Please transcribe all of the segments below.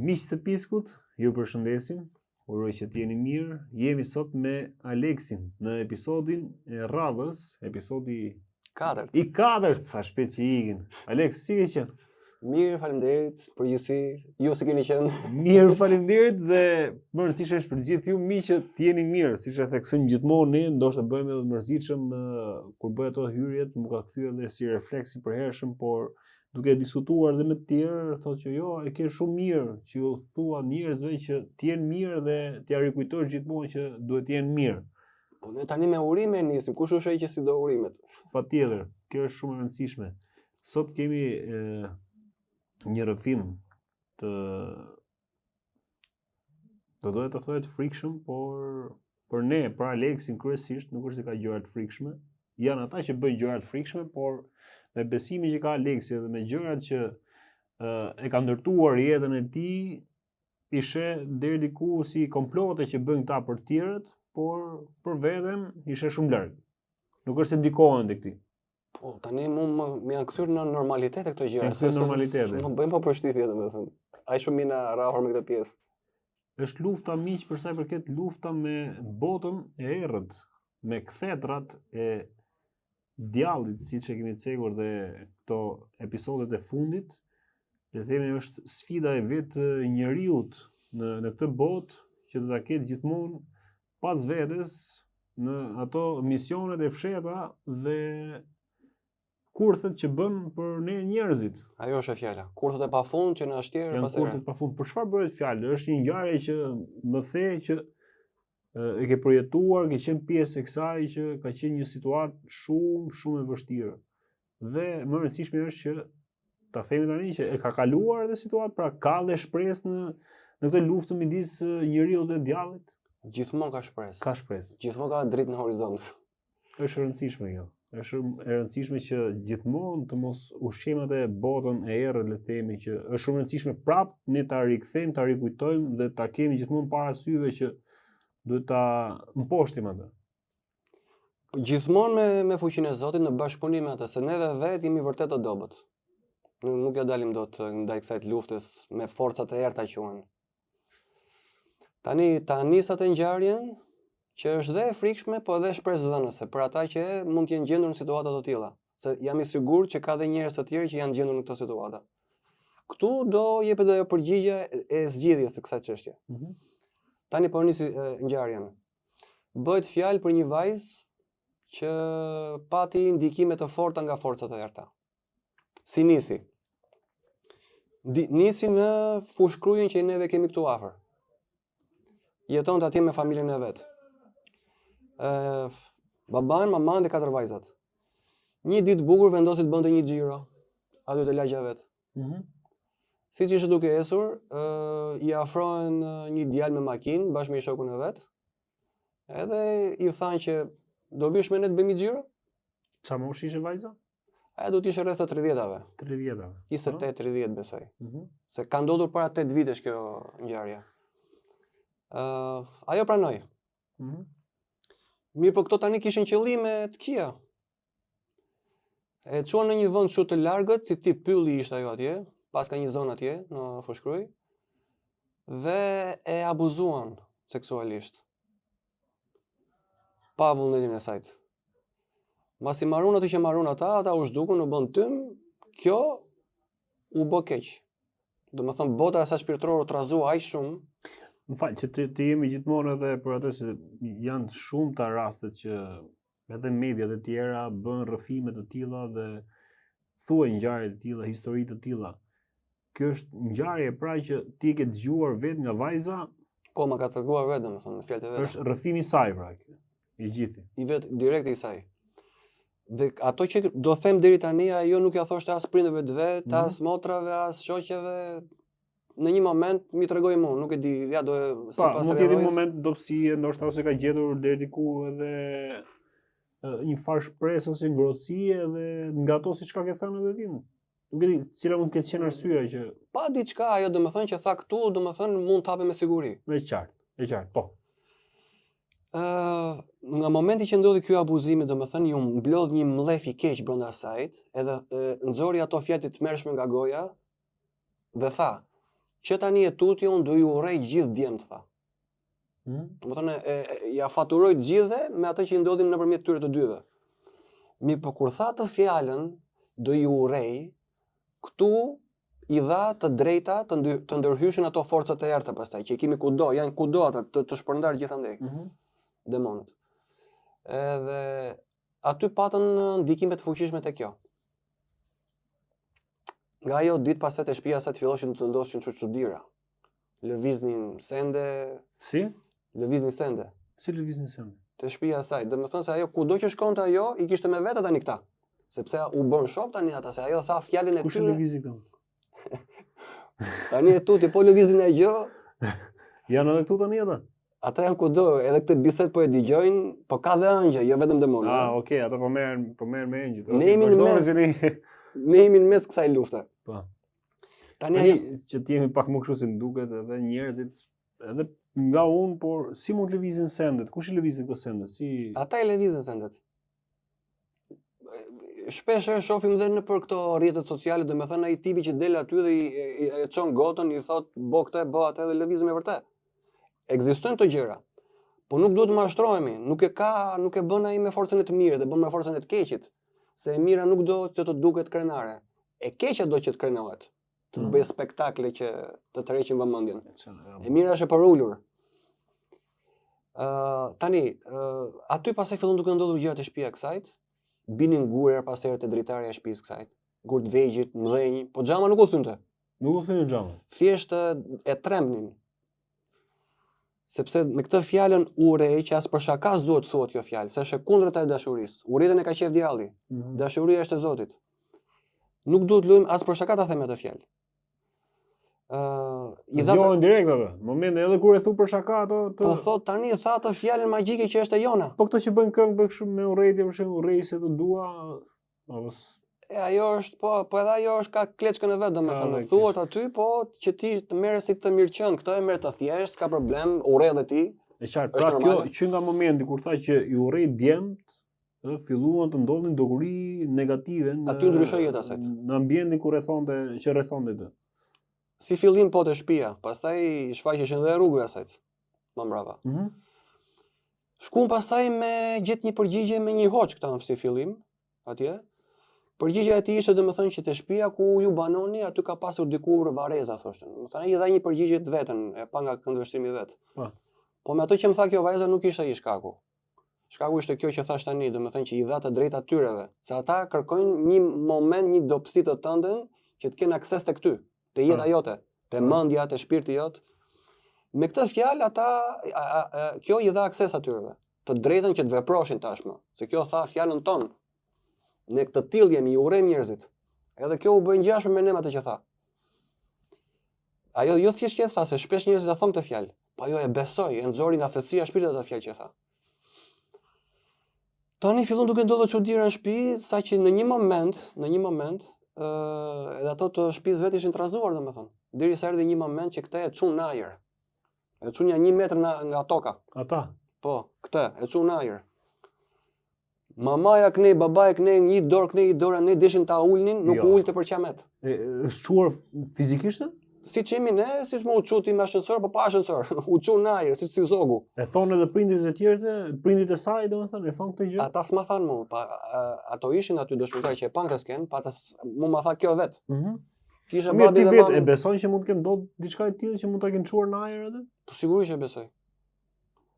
Miqtë të Piskut, ju përshëndesim, uroj që t'jeni mirë. Jemi sot me Aleksin në episodin e radhës, episodi i katërt, sa shpejt që ikin. Aleks, si ke qenë? Mirë, faleminderit, përgjithësi, ju si keni qenë? Mirë, faleminderit dhe më rëndësishme është për gjithë ju miq që t'jeni mirë, siç e theksojmë gjithmonë ne, ndoshta bëjmë edhe të mërzitshëm kur bëj ato hyrjet, më ka kthyer edhe si refleks i përhershëm, por duke diskutuar dhe me të tjerë, thotë që jo, e ke shumë mirë që ju thua njerëzve që t'jenë mirë dhe t'ja rikujtosh gjithmonë që duhet t'jenë mirë. Po ne tani me urime nisim, kush u sheh që si do urimet? Patjetër, kjo është shumë e rëndësishme. Sot kemi një rrëfim të dohet të thohet frikshëm, por për ne, për Aleksin kryesisht, nuk është se ka gjëra të frikshme. Janë ata që bëjnë gjëra të frikshme, por me besimin që ka Aleksi dhe me gjërat që e ka ndërtuar jetën e tij, i sheh deri diku si komplote që bëjnë këta për tjerët, por për veten i sheh shumë larg. Nuk është se ndikohen te këtij. Po tani më janë kthyer në normalitet këto gjëra. Janë kthyer në normalitet. Nuk bëjmë po përshtypje domethënë. Ai shumë mina rrahur me këtë pjesë. Është lufta miq për sa i përket lufta me botën e errët, me kthetrat e djallit, siç e kemi cekur dhe këto episodet e fundit, le të themi është sfida e vet e njeriut në këtë botë që do ta ketë gjithmonë pas vetes në ato misionet e fshehta dhe kurthet që bën për ne njerëzit. Ajo është e fjala. Kurthet e pafund që na shtjerë pas kurthet pafund. Për çfarë bëhet fjalë? Është një ngjarje që më the që e ke përjetuar, ke qenë pjesë e kësaj që ka qenë një situatë shumë e vështirë. Dhe më rëndësishme është që ta themi tani që e ka kaluar edhe situatë, pra ka dhe shpresë në këtë luftë midis njeriu dhe djallit. Gjithmonë ka shpresë. Ka shpresë. Gjithmonë ka dritë në horizont. Është e rëndësishme kjo. Është e rëndësishme që gjithmonë të mos ushqejmë atë botën e errët, le të themi, që është shumë e rëndësishme prapë ne ta rikthejmë, ta rikujtojmë dhe ta kemi gjithmonë para syve që duhet ta mposhtim atë. Gjithmonë me fuqinë e Zotit në bashkëpunim me atë, se neve vetë jemi vërtet të dobët. Nuk ja dalim dot ndaj kësaj luftës me forcat e errta quhen. Tani ta nis atë ngjarjen që është dhe e frikshme, po edhe shpresëdhënëse për ata që mund të jenë gjendur në situata të tilla, se jam i sigurt që ka dhe njerëz të tjerë që janë gjendur në këto situata. Ktu do jepet ajo përgjigje e zgjidhjes së kësaj çështje. Tani po nisi ngjarjen. Bëhet fjalë për një vajzë që pati ndikime të forta nga forcat e errta. Si nisi? Nisi në fushkrujën që neve kemi këtu afër. Jeton atje me familjen e vet. Baban, maman dhe 4 vajzat. Një ditë bukur vendosi të bënte një xhiro aty te lagja vet. Siç ishte duke ecur, i afrohen një djalë me makinë bashkë me shokun e vet. Edhe i thanë që do vish me ne të bëjmë xhiro? Çfarë moshi ishte vajza? Ajo do të ishte rreth 30-tave. 30-tave. 28-30 besoj. Se ka ndodhur para 8 vitesh kjo ngjarje. Ajo pranoi. Mirë, po këto tani kishin qëllime të këqija. E çuan në një vend shumë të largët, si tip pylli ishte ajo atje, pas ka një zonë atje në fushkruj, dhe e abuzuan seksualisht. Pa vullnetin e saj. Masi marrun aty që marrun ata u zhdukun, u bën tym, kjo u bë keq. Domethënë bota e saj shpirtërore u trazua aq shumë. Më falë, që të jemi gjithmonë edhe për atë se janë shumë të rastet që edhe mediat e tjera bën rrëfime të tilla dhe thuajnë ngjarje të tilla, histori të tilla. Kjo është ngjarje pra që ti ke dëgjuar vetë nga vajza. Po, më ka treguar vetë, domethënë, me fjalët e vet. Është rrëfimi i saj pra, i gjithë. I vet direkt i saj. Dhe ato që do them deri tani ajo nuk ja thoshte as prindërve të vet, as motrave, as shoqeve. Në një moment mi tregoi mua, nuk e di, ja do sipas mund të jetë një moment dobësie, ndoshta ose ka gjetur deri diku edhe një farë shpresë ose ngrohtësie dhe nga ato siç ka thënë edhe ti. Nuk e di cila mund të ketë qenë arsyeja që pa diçka ajo domethënë që tha këtu, domethënë mund të hapet me siguri. Me qartë, po. Nga momenti që ndodhi ky abuzim, domethënë ju mblodh një mllef i keq brenda asaj, edhe nxori ato fjalë të tmerrshme nga goja dhe tha Që tani e tutje unë do ju urrej gjithë djemt, tha. Domethënë ja faturoj të gjithëve me atë që i ndodhin nëpërmjet tyre të dyve. Mi po kur tha të fjalën do ju urrej, këtu i dha të drejta të ndërhyshin ato forcat e errta pastaj, që i kemi kudo, janë kudo ata të shpërndar gjithandej. Demonët. Edhe aty patën ndikime të fuqishme te kjo. Nga ajo ditë pastaj te shtëpia sa të filloshin të ndodhin çuditëra. Lëviznin sende. Si? Lëviznin sende. Si lëviznin sende? Te shtëpia e saj. Domethënë se ajo kudo që shkonte ajo i kishte me vetë tani këta. Sepse u bën shok tani ata se ajo tha fjalën e tyre. Kush e lëvizi këtu? Tani e tuti po lëvizin e gjë. Janë edhe këtu tani ata? Ata janë kudo, edhe këtë bisedë po e dëgjojnë, po ka dhe ëngjë, jo vetëm demonë. Okay, ata po merren me engjëj. Ne jemi në mes kësaj lufte. Po. Tani që të jemi pak më kështu si duket edhe njerëzit edhe nga unë, por si mund të lëvizin sendet? Kush i lëvizin këto sendet? Si ata i lëvizin sendet. Shpesh shohim dhe nëpër këto rrjetet sociale, domethënë ai tipi që del aty dhe i çon gotën, i thot bo këtë, bo atë dhe lëviz me vërtet. Ekzistojnë këto gjëra. Po nuk duhet të mashtrohemi, nuk e bën ai me forcën e të mirët, e bën me forcën e të keqit. Se e mira nuk do që të duket krenare. E keqja do që të krenohet. Të bëjë spektakle që të tërheqin vëmendjen. E mira është e parullur. Tani, aty pastaj fillon duke ndodhur gjëra të shtëpia kësajt, binin gurer pas herë te dritarja e shtëpisë kësajt. Gur të vegjël, mëdhenj, po xhama nuk u thynte. Nuk u thynte xhama. Thjesht e trembnin. Sepse me këtë fjalën urrej që as për shaka s'duhet thuhet kjo fjalë, se është kundërta e dashurisë. Urrëtën e ka qef djalli. Dashuria është e Zotit. Nuk duhet luajm as për shaka ta them atë fjalë. I zgjohen direkt atë. Momentin edhe kur e thu për shaka ato po thot tani tha atë fjalën magjike që është e jona. Po këto që bën këngë bën kështu me urrëtie, për shembull, urrej se të dua, ajo është po edhe ajo është ka kleckën e vet, domethënë thuhet aty, po që ti të merresh si këtë mirëqen, këtë e merr të thjesht, s'ka problem, urrej edhe ti. E qartë, pra kjo që nga momenti kur tha që i urrej djemt, filluan të ndodhin doguri negative aty ndryshoi jeta saj. Në ambientin kur që rrethonte të. Si fillim po te shtëpia, pastaj shfaqeshin edhe rrugëve asaj. Më mbrapa. Shkuan pastaj me gjet një përgjigje me një hoç këta si fillim, atje. Përgjigjja e tij ishte domethënë që te shtëpia ku ju banoni, aty ka pasur dikur varreza thoshte. Domethënë ai i dha një përgjigje të vetën, e pa nga këndvështrimi vet. Po me ato që më tha kjo vajza nuk ishte ai shkaku. Shkaku ishte kjo që thash tani, domethënë që i dha të drejta tyreve, se ata kërkojnë një moment, një dobësi të tëndën që të kenë akses tek ty, te jeta jote, te mendja, te shpirti jot. Me këtë fjalë ata kjo i dha akses atyre, të drejtën që të veproshin tashmë, se kjo tha fjalën tonë. Ne këtë tillë jemi, i urrejmë njerëzit. Edhe kjo u bë ngjashme me ne atë që tha. Ajo jo thjesht që tha, se shpesh njerëzit ta thonë këtë fjalë, po ajo e besoi, e nxori nga thellësia e shpirtit atë fjalë që tha. Tani fillon duke ndodhur çuditëra në shtëpi, saqë në një moment, edhe ato të shtëpisë vet ishin trazuar domethënë. Derisa erdhi një moment që këtë e çun në ajër. E çun ja 1 metër nga toka. Ata. Po, këtë e çun në ajër. Mamaja kënej, babaja kënej, një dorë kënej, një dorë, ne deshin ta ulnin, nuk ulte për qamet. Është çuar fizikisht? Siç jemi ne, siç më u çuti me ascensor, po pa ascensor. U çu në ajër, siç si zogu. E thonë edhe prindrit e tjerë, prindrit e saj, domethënë, e thonë këtë gjë. Ata s'ma thanë mua, pa ato ishin aty dëshmitar që e pan këtë sken, pa ata mua ma tha kjo vet. Kisha babi dhe mamën. E besojnë që mund të kenë ndodhur diçka e tillë që mund ta kenë çuar në ajër atë? Po sigurisht e besoj.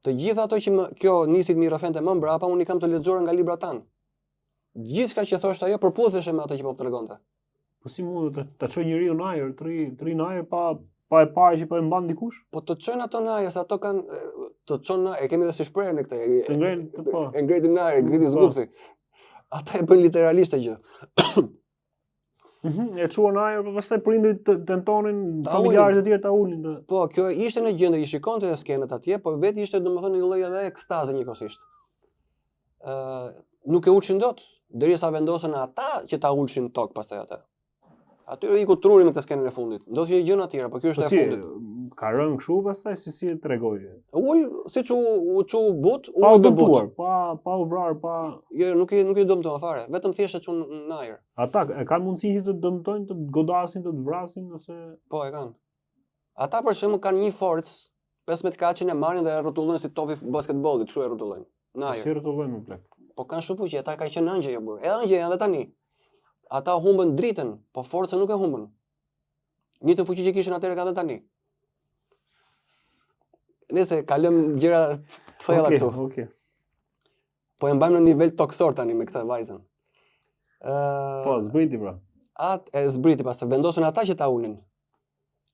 Të gjitha ato që kjo nisi të mirafente më mbrapa, unë i kam të lexuar nga librat tan. Gjithçka që thoshte ajo përputheshe me atë që po tregonte. Po si mund ta çojë njeriu në ajër, tri në ajër pa e parë që po e mban dikush? Po të çojnë ato në ajër, se ato kanë të çon në, e kemi edhe si shprehje në këtë. Të ngren, po. E ngretin në ajër, ngriti zgupthi. Ata e bën literalisht gjë. E çuan në ajër, pastaj prindrit tentonin familjarët e tjerë ta ulnin. Po, kjo ishte në gjendje, i shikonte skenët atje, po vetë ishte domethënë një lloj edhe ekstaze njëkohësisht. Nuk e ulshin dot, derisa vendosën ata që ta ulshin tokë pastaj atë. Atyre iku truri me këtë skenën e fundit. Ndodhi një gjë tjetër, po ky është e fundit. Ka rënë kështu pastaj si e tregoi. Ul, siç u çu but, pa u dëmtuar, pa u vrarë, pa. Jo, nuk i dëmtuan fare, vetëm thjesht e çun në ajër. Ata kanë mundësi që të dëmtojnë, të godasin, të vrasin ose po e kanë. Ata për shembull kanë një forcë 15 kaçën e marrin dhe e rrotullojnë si topi basketbollit, kështu e rrotullojnë. Në ajër. Si rrotullojnë më plak. Po kanë shumë fuqi, ata kanë qenë ëngjë jo burr. Edhe ëngjë janë edhe tani. Ata humbën dritën, po forcën nuk e humbën. Njëtë fuqi që kishin atëherë kanë edhe tani. Nëse kalëm gjëra thella këtu. Okej. Po e mbajmë në nivel toksor tani me këtë vajzën. Po, zbriti pra. E zbriti pastaj vendosën ata që ta ulin.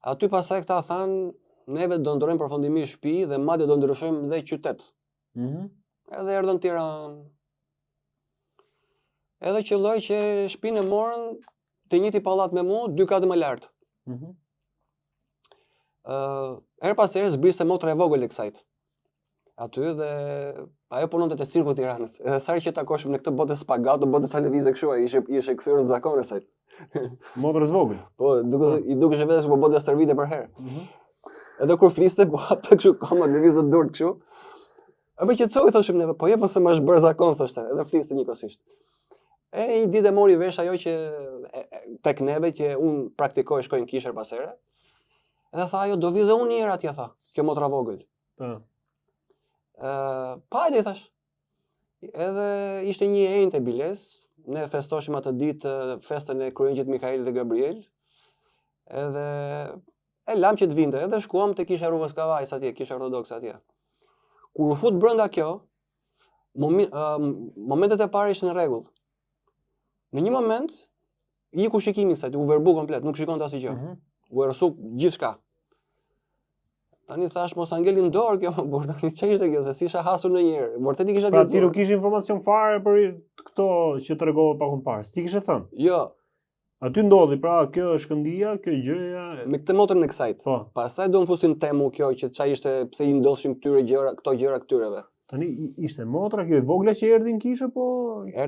Aty pastaj këta thanë, neve do ndrojmë përfundimisht shtëpi dhe madje do ndryshojmë dhe qytet. Edhe erdhën Tiranë. Edhe qelloj që shtëpinë e morën të njëjti pallat me mua, 2 katë më lart. Her pas herë zbriste motra e vogël e kësajt. Aty dhe ajo punonte te cirku i Tiranës. Edhe sa herë që takoshim në këtë botë spagat, në botë televizive kështu, ai ishte kthyer në zakon e saj. Motrës vogël. Po, i dukej vetes po botë stërvite për herë. Edhe kur fliste, po hapte kështu komod, lëvizte durt kështu. E më qetësoi thoshim neve, po jep mos e më është bërë zakon thoshte, edhe fliste njëkohësisht. E një ditë e mori vesh ajo që tek neve që un praktikoj shkoj në kishër pas here. Edhe tha ajo do vi dhe unë një herë atje tha, kjo motra vogël. Po. Pa i thash. Edhe ishte një enjtë e biles, ne festoshim atë ditë festën e kryengjit Mikail dhe Gabriel. Edhe e lam që të vinte, edhe shkuam te kisha Rrugës Kavajës atje, kisha ortodokse atje. Kur u fut brenda kjo, momentet e para ishin në rregull. Në një moment iku shikimi i saj, u verbu komplet, nuk shikonte asgjë. U ersu gjithçka. Tani thash mos ta ngelin dorë kjo, por tani ç'ishte ishte kjo, se si isha hasur ndonjëherë. Vërtet i kisha pra ti nuk kishe informacion fare për këto që tregova pak më parë. Si kishe thënë? Jo. Aty ndodhi, pra kjo është këndia, kjo gjëja. Me këtë motrën e kësajt. Po. Pastaj do të fusin temu kjo që ç'ai ishte, pse i ndodhshin këtyre gjëra, këto gjëra këtyreve. Tani ishte motra kjo e vogla që erdhi në kishë po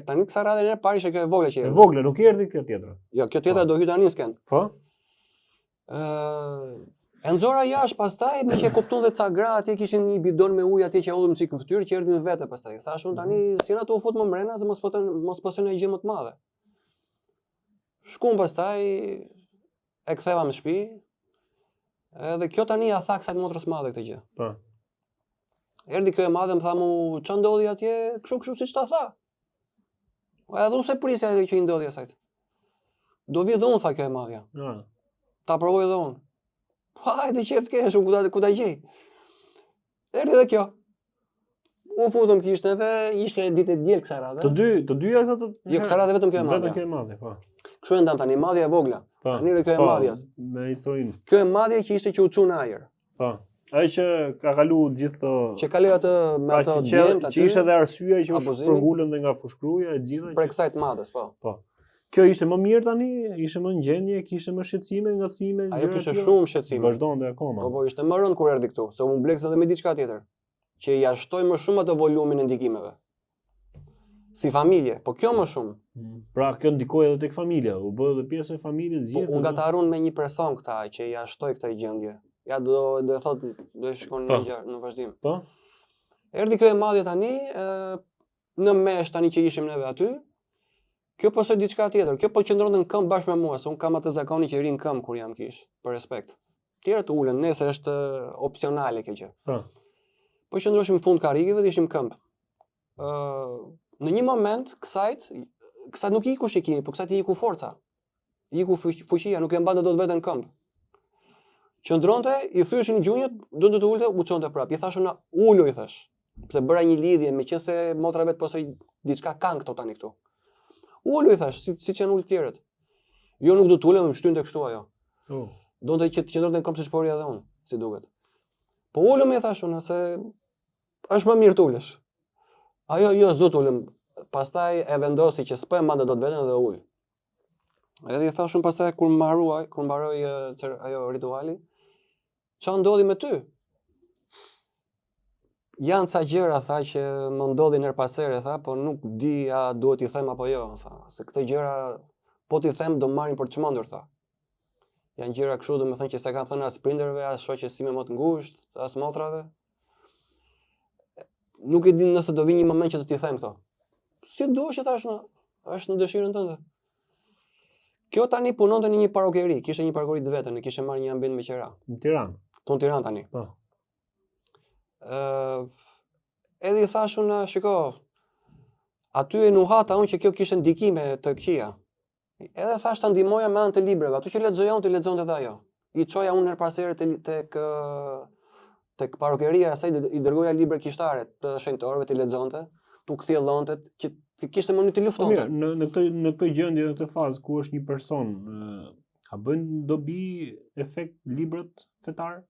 Tani kësa radhën e parë ishte kjo e vogla që erdhi. E vogla, nuk erdhi kjo tjetra. Jo, kjo tjetra do hy tani s'ken. Po? E nxora jashtë pastaj me që kupton dhe ca gra atje kishin një bidon me ujë atje që hodhëm çik në fytyrë që erdhin vete pastaj. Thash unë tani si na të u fut më mbrena se mos poson gjë më të madhe. Shkuam pastaj e ktheva në shtëpi. Edhe kjo tani ja tha kësaj motrës madhe këtë gjë. Po. Erdhi kjo e madhe më tha mu ç'a ndodhi atje, kështu siç ta tha. Edhe unë se prisja ajo që i ndodhi asaj. Do vi dhe unë tha kjo e madhja. Ta provoj edhe unë. Hajde qef të kesh, ku ta gjej. Erdhi edhe kjo. U futëm kishteve, ishte ditë e diel kësaj radhe. Të dyja ato? Jo, kësaj radhe vetëm kjo e madhja. Vetëm kjo e madhe, po. Kështu e ndam tani, madhja e vogla. Tani kjo e madhja. Me historinë. Kjo e madhja që ishte që u çu në ajër. Po. Ai që ka kalu gjithë to. Që kaloi atë me ato djem, që ishte edhe arsyeja që u shpërngulën dhe nga fushkruja e gjitha. Për kësaj të madhes, po. Po. Kjo ishte më mirë tani, ishte më në gjendje, kishte më shqetësime, ngacmime, gjëra. Ajo kishte shumë shqetësime. Vazhdonte akoma. Po, ishte më rënd kur erdhi këtu, se u mbleks edhe me diçka tjetër, që ja shtoi më shumë atë volumin e ndikimeve. Si familje, po kjo më shumë. Pra kjo ndikoi edhe tek familja, u bë edhe pjesë e familjes gjithë. Po, u gatarun me një person këta që ja shtoi këtë gjendje. Ja do thotë do shkon në vazhdim. Po. Erdhi kjo e madhja tani, në mesh tani që ishim neve aty. Kjo po sot diçka tjetër. Kjo po qëndronte në këmbë bashkë me mua, se un kam atë zakonin që rin këmbë kur jam kish, për respekt. Tjerët ulen, nëse është opsionale kjo gjë. Po. Po qëndroshim në fund karrigeve dhe ishim këmbë. Në një moment kësajt nuk iku shikimi, po kësajt i iku forca. Iku fuqia, nuk e mbante dot veten këmbë. Qëndronte, i thyeshin gjunjët, do të ulte, u çonte prap. I thashun na ulu i thash. Pse bëra një lidhje, meqense motra vet posoj diçka kanë këto tani këtu. Ulu i thash, siç janë ul tjerët. Jo nuk do të ulem, më shtynte kështu ajo. Donte që të qëndronte në këmbë siç porja edhe unë, si duket. Po ulëm i thash unë se është më mirë të ulesh. Ajo jo s'do të ulem. Pastaj e vendosi që s'po e mande dot veten dhe ul. Edhe i thash unë pastaj kur mbaroi ajo rituali, ç'a ndodhi me ty? Janë ca gjëra tha që më ndodhin her pas here tha, po nuk di a duhet t'i them apo jo, tha, se këto gjëra po t'i them do marrin për të çmendur tha. Janë gjëra kështu, domethënë që s'e kam thënë as prindërve, as shoqës sime më të ngushtë, as motrave. Nuk e di nëse do vi një moment që do t'i them këto. Si duhesh që thash, është në dëshirën tënde. Kjo tani punonte në një parokeri, kishte një parokeri të vetën, e kishte marrë një ambient me qera. Në Tiranë. Në Tiranë tani. Po. Edhe i thash unë, shiko, aty e nuhata unë që kjo kishte ndikime të këqija. Edhe thash ta ndihmoja me anë të librave, ato që lexoja unë të lexonte edhe ajo. I çoja unë her pas here tek parokeria e saj, i dërgoja libra kishtare të shenjtorëve të lexonte, tu kthjellonte që të kishte mënyrë të luftonte. Mirë, në këtë gjendje, në këtë fazë ku është një person, ka bëjnë dobi efekt librat fetar?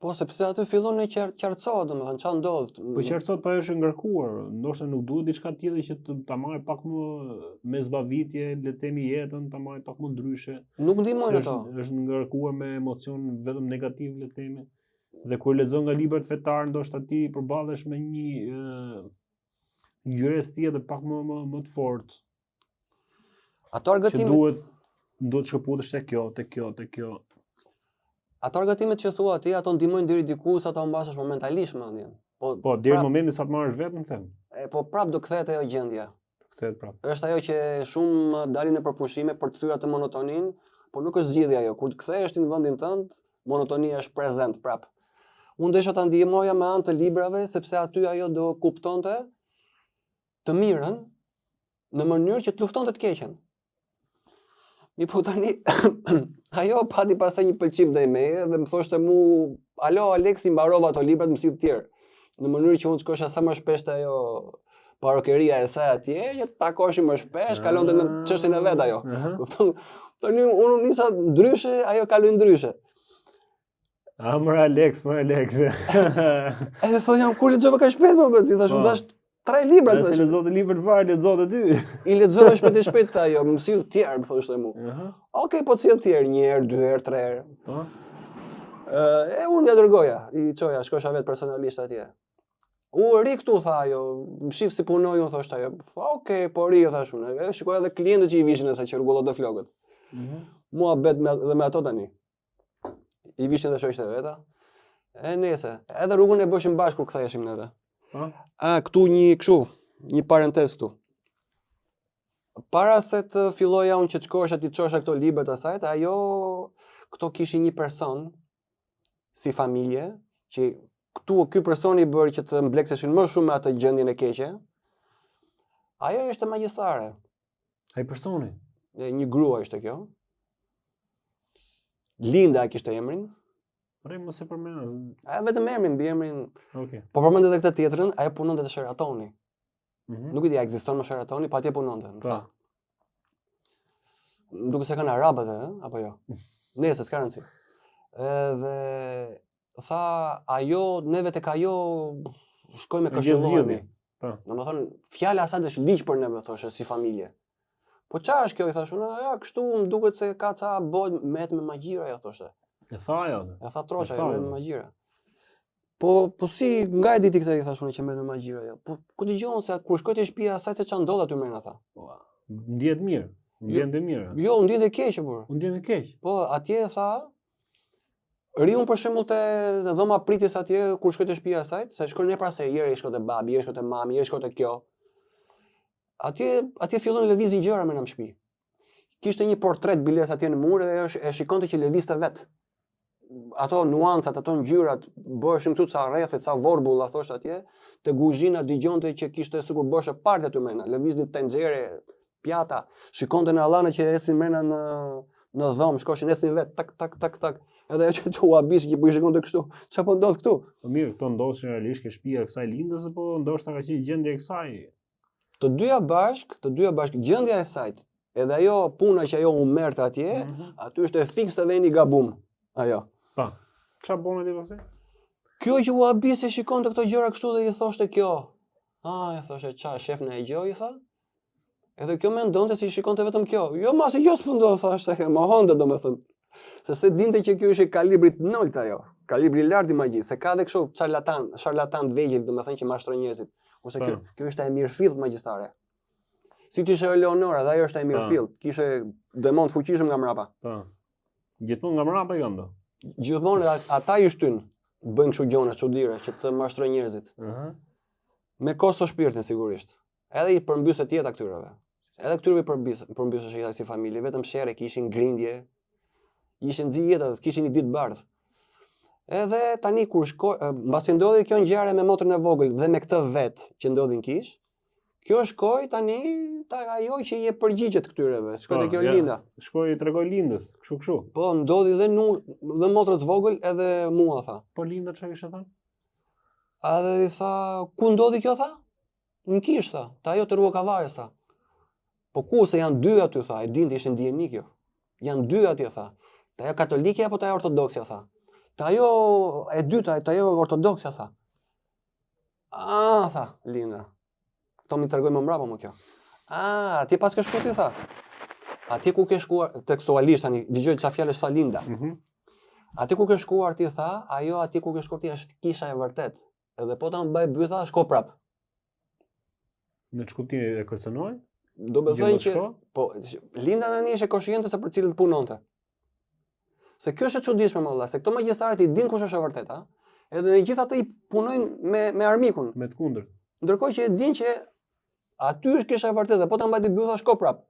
Po sepse aty fillon në qartësohet, domethënë çfarë ndodh. Po qartësohet pa është ngarkuar, ndoshta nuk duhet diçka tjetër që ta marrë pak më me zbavitje, le të themi jetën, ta marrë pak më ndryshe. Nuk ndihmojnë ato. Është ngarkuar me emocion vetëm negativ, le të themi. Dhe kur lexon nga librat fetar, ndoshta ti përballesh me një ngjyrës tjetër pak më të fortë. Ato argëtimet duhet shkëputesh tek kjo. Ato argëtimet që thua ti, ato ndihmojnë deri diku sa ta mbasësh momentalisht mendjen. Po deri në momentin sa të marrësh vetën, them. Po prap do kthehet ajo gjendja. Kthehet prap. Është ajo që shumë dalin në përpushime për të thyer atë monotoninë, por nuk është zgjidhja ajo. Kur të kthehesh ti në vendin tënd, monotonia është prezent prap. Unë desha ta ndihmoja me anë të librave sepse aty ajo do kuptonte të mirën në mënyrë që të luftonte të keqen. Mi po tani, ajo pati pasaj një pëlqim ndaj meje dhe më thoshte mu, alo Aleksi, mbarova ato librat më si të tjerë. Në mënyrë që unë të shkosha sa më shpesh te ajo parokeria e saj atje, që të takoshim më shpesh, kalonte në çështjen e vet ajo. Kupton? Tani unë nisa ndryshe, ajo kaloi ndryshe. Më Alex. Edhe thonë kur lexova kaq shpejt më si thash, thash 3 libra. Nëse lexote libër të varë, lexote 2. I lexova shpejt ajo, më sill të tjerë, më thoshte mu. Okej, po të sill të tjerë, 1 herë, 2 herë, 3 herë. Po. Unë ja dërgoja, i çoja, shkosha vetë personalisht atje. Ri këtu tha ajo, më shif si punoj, unë thoshte ajo. Okej, po ri thash unë. Shikoj edhe klientët që i vishin asaj që rregullonte flokët. Mua bet edhe me ato tani. I vishin dhe shoqtë veta. Nese, edhe rrugën e bëshim bashkë kur ktheheshim neve. Këtu një parentez këtu. Para se të filloja unë që të shkosha ti çosha këto librat e saj, ajo këto kishin një person si familje që ky personi i bëri që të mblekseshin më shumë me atë gjendjen e keqe. Ajo ishte magjistare. Ai personi. Një grua ishte kjo. Linda kishte emrin. Mos e përmend. Vetëm emrin, mbi emrin. Okej. Po përmend edhe këtë tjetrën, ajo punonte te Sheratoni. Nuk e di a ekziston më Sheratoni, po atje punonte, më tha. Duke se kanë arabët, apo jo? Nëse s'ka rëndësi. Edhe tha ajo, neve tek ajo shkojmë këshillohemi. Po. Domethënë, fjala e saj është ligj për neve, thoshte, si familje. Po çfarë është kjo, i thash unë, ja, kështu më duket se ka ca bëhet me magjira, ajo thoshte. E tha ajo. E tha troça, me magjira. Po si, nga e diti këtë, i thash unë që me magjira ajo. Po ku dëgjon se kur shkoj te shtëpia e saj se çan ndodh aty mrena tha. Ndihet mirë. Ndjente mirë. Jo, ndjente keq por. Ndjente keq. Po, atje tha riun për shembull te dhoma pritjes atje kur shkoj te shtëpia e saj, se shkon ne pas herë, shkoj te babi, shkoj te mami, shkoj te kjo. Atje fillon lëvizin gjëra me në shtëpi. Kishte një portret biles atje në mur dhe e shikonte që lëvizte vet. Ato nuancat, ato ngjyrat, bëheshin këtu ca rrethe, ca vorbulla thoshte atje, te kuzhina dëgjonte që kishte sikur bëshë parti aty mrena, lëviznin tenxhere, pjata, shikonte në allana që ecin mrena në dhomë, shkoshin ecin vet, tak. Edhe ajo që u habis që po i shikonte kështu. Çfarë po ndodh këtu? Po mirë, këto ndodhin realisht ke shtëpia e kësaj lindës apo ndoshta ka qenë gjendje e kësaj? Të dyja bashk, gjendja e saj, edhe ajo puna që ajo u merrte atje, aty ishte fiks të veni gabum. Ajo. Pa. Çfarë bën aty pastaj? Kjo që u habis e shikonte këto gjëra kështu dhe i thoshte kjo. E thoshte ç'a shefna e gjoj, i tha. Edhe kjo mendonte se i shikonte vetëm kjo. Jo, masi jo s'po ndodh, thashte, mohonte domethënë. Se dinte që kjo ishte kalibri të noltë ajo, kalibri i lartë i magjisë, se ka edhe kështu charlatan të vegjël, domethënë që mashtrojnë njerëzit. Ose kjo është e mirëfillt magjistare. Siç ishte Eleonora, dhe ajo është e mirëfillt, kishte demon të fuqishëm nga mrapa. Po. Gjithmonë nga mrapa janë do. Gjithmonë ata i shtyn, bëjnë kështu gjona çuditëre që të mashtrojnë njerëzit. Me kosto shpirtin sigurisht. Edhe i përmbys etjeta këtyreve. Edhe këtyre përmbyshej si familje, vetëm sherrë kishin grindje, ishin nxi jeta, kishin një ditë bardhë. Edhe tani kur mbasi ndodhi kjo ngjarje me motrën e vogël dhe me këtë vet që ndodhi në kish, kjo shkoi tani ajo që i jep përgjigjet këtyreve, shkoi te kjo Linda. Shkoi i tregoi Lindës, kështu. Po ndodhi dhe dhe motrës vogël edhe mua tha. Po Linda çfarë kishte thënë? Edhe i tha, ku ndodhi kjo tha? Në kish tha, ta ajo të rrua Kavares tha. Po ku se janë dy aty tha, e dinte ishte ndjeni kjo. Janë dy atje tha. Ta ajo katolike apo ta ajo ortodoksja tha. Ta ajo e dyta, ta ajo ortodoksja tha. Tha Linda. Kto më tregoj më mbrapa më kjo. Ti pas ke shkuar ti tha. Atje ku ke shkuar tekstualisht tani, dëgjoj çfarë fjalësh tha Linda. Atje ku ke shkuar ti tha, ajo atje ku ke shkuar ti është kisha e vërtet. Edhe po ta mbaj bytha, shko prap. Në çkuptim e kërcënoi? Do të thënë që po Linda tani ishte konsciente se për cilët punonte. Se kjo është e çuditshme më valla, se këto magjistarët i din kush është e vërtet, edhe në gjithë ato i punojnë me armikun, me të kundërt. Ndërkohë që e din që aty është kisha e vërtet, dhe po ta mbajti bytha shko prap.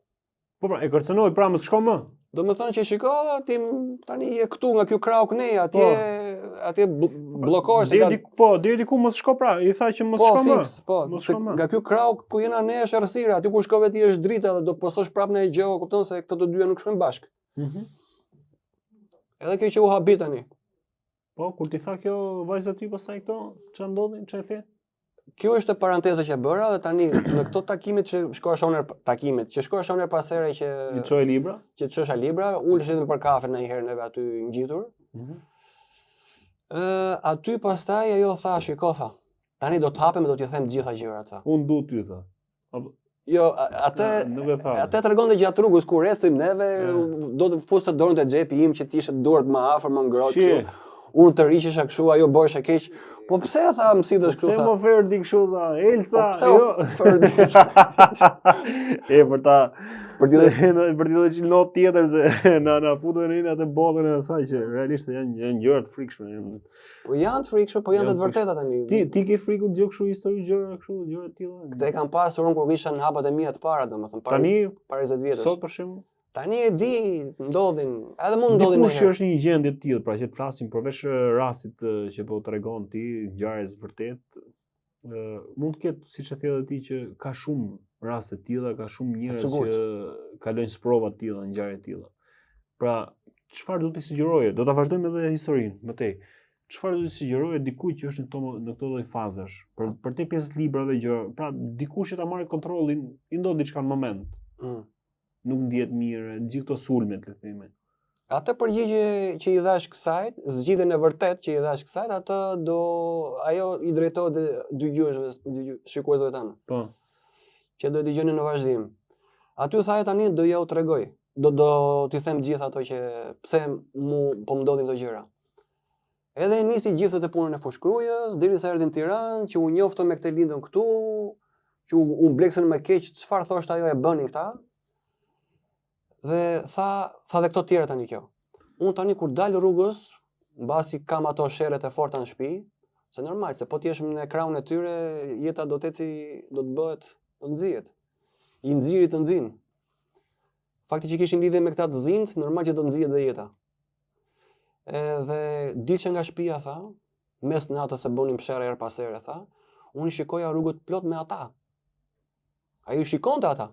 Po pra, e kërcënoi pra mos shko më. Do të thonë që shiko, ti tani je këtu nga ky krau kënej, atje bllokohesh deri diku mos shko pra, i tha që mos shko më. Po, se nga ky krau ku jena ne është errësira, aty ku shkove ti është drita dhe do të pososh prap në gjë, kupton se këto të dyja nuk shkojnë bashkë. Edhe kjo që u habit tani. Po, kur ti tha kjo vajza ty pastaj këto, ç'a ndodhi, ç'a e the? Kjo është paranteza që bëra dhe tani në këto takimet që shkohesh oner pas here që i çoj libra, që çosha libra, uleshim për kafe ndonjëherë neve aty ngjitur. Aty pastaj ajo tha, shiko tha, tani do të hapem dhe do t'ju them të gjitha gjërat tha. Unë du ty tha. Jo, atë tregonte gjatë rrugës kur ecim neve, do të fuste dorën te xhepi im që të ishte duart më afër, më ngrohtë kështu. Unë të riqesha kështu, ajo bëhesha keq. Po pse tha më sillesh kështu tha? Pse më Ferdi kështu tha? Elsa, jo. Për të dhënë not tjetër se na futën në atë botën e asaj që realisht janë gjëra të frikshme. Po janë të frikshme, po janë të vërteta tani. Ti ke frikë të dëgjosh kështu histori gjëra kështu, gjëra të tilla? Këtë e kam pasur unë kur visha në hapat e mia të para, domethënë para 20 vjetësh. Sot për shembull tani e di, ndodhin, edhe mund ndodhin ndonjëherë. Dikush është një gjendje të tillë, pra që të flasim përveç rastit që po tregon ti, ngjarjes vërtet, mund të ketë, siç e thënë edhe ti, që ka shumë raste të tilla, ka shumë njerëz që kalojnë sprova të tilla, ngjarje të tilla. Pra, çfarë do t'i sugjeroje? Do ta vazhdojmë edhe historinë më tej. Çfarë do t'i sugjeroje dikujt që është në këto lloj fazash? Për te pjesë librave gjëra, pra dikush që ta marrë kontrollin, i ndodh diçka në moment. Nuk ndihet mirë, gjithë këto sulmet, le të themi. Atë përgjigje që i dhash kësajt, zgjidhjen e vërtet që i dhash kësajt, ajo i drejtohet dëgjuesve, shikuesve tanë. Po. Që do dëgjoni në vazhdim. Aty thaje tani do ja u tregoj. Do t'i them gjithë ato që pse po më ndodhin këto gjëra. Edhe nisi gjithë të punën e fushkrujës, derisa erdhi në Tiranë, që u njoftën me këtë Lindën këtu, që u mbleksën më keq, çfarë thoshte ajo e bënin këta. Dhe tha dhe këto tjera tani kjo. Unë tani kur dal rrugës, mbasi kam ato sherret e forta në shtëpi, se normal, se po ti jesh në krahun e tyre, jeta do të bëhet, do nxihet. I nxirri të nxin. Fakti që kishin lidhje me këta të zinjt, normal që do nxihet dhe jeta. Edhe dilçe nga shtëpia tha, mes natës se bënim sherrë her pas here tha, unë shikoja rrugët plot me ata. Ai shikonte ata.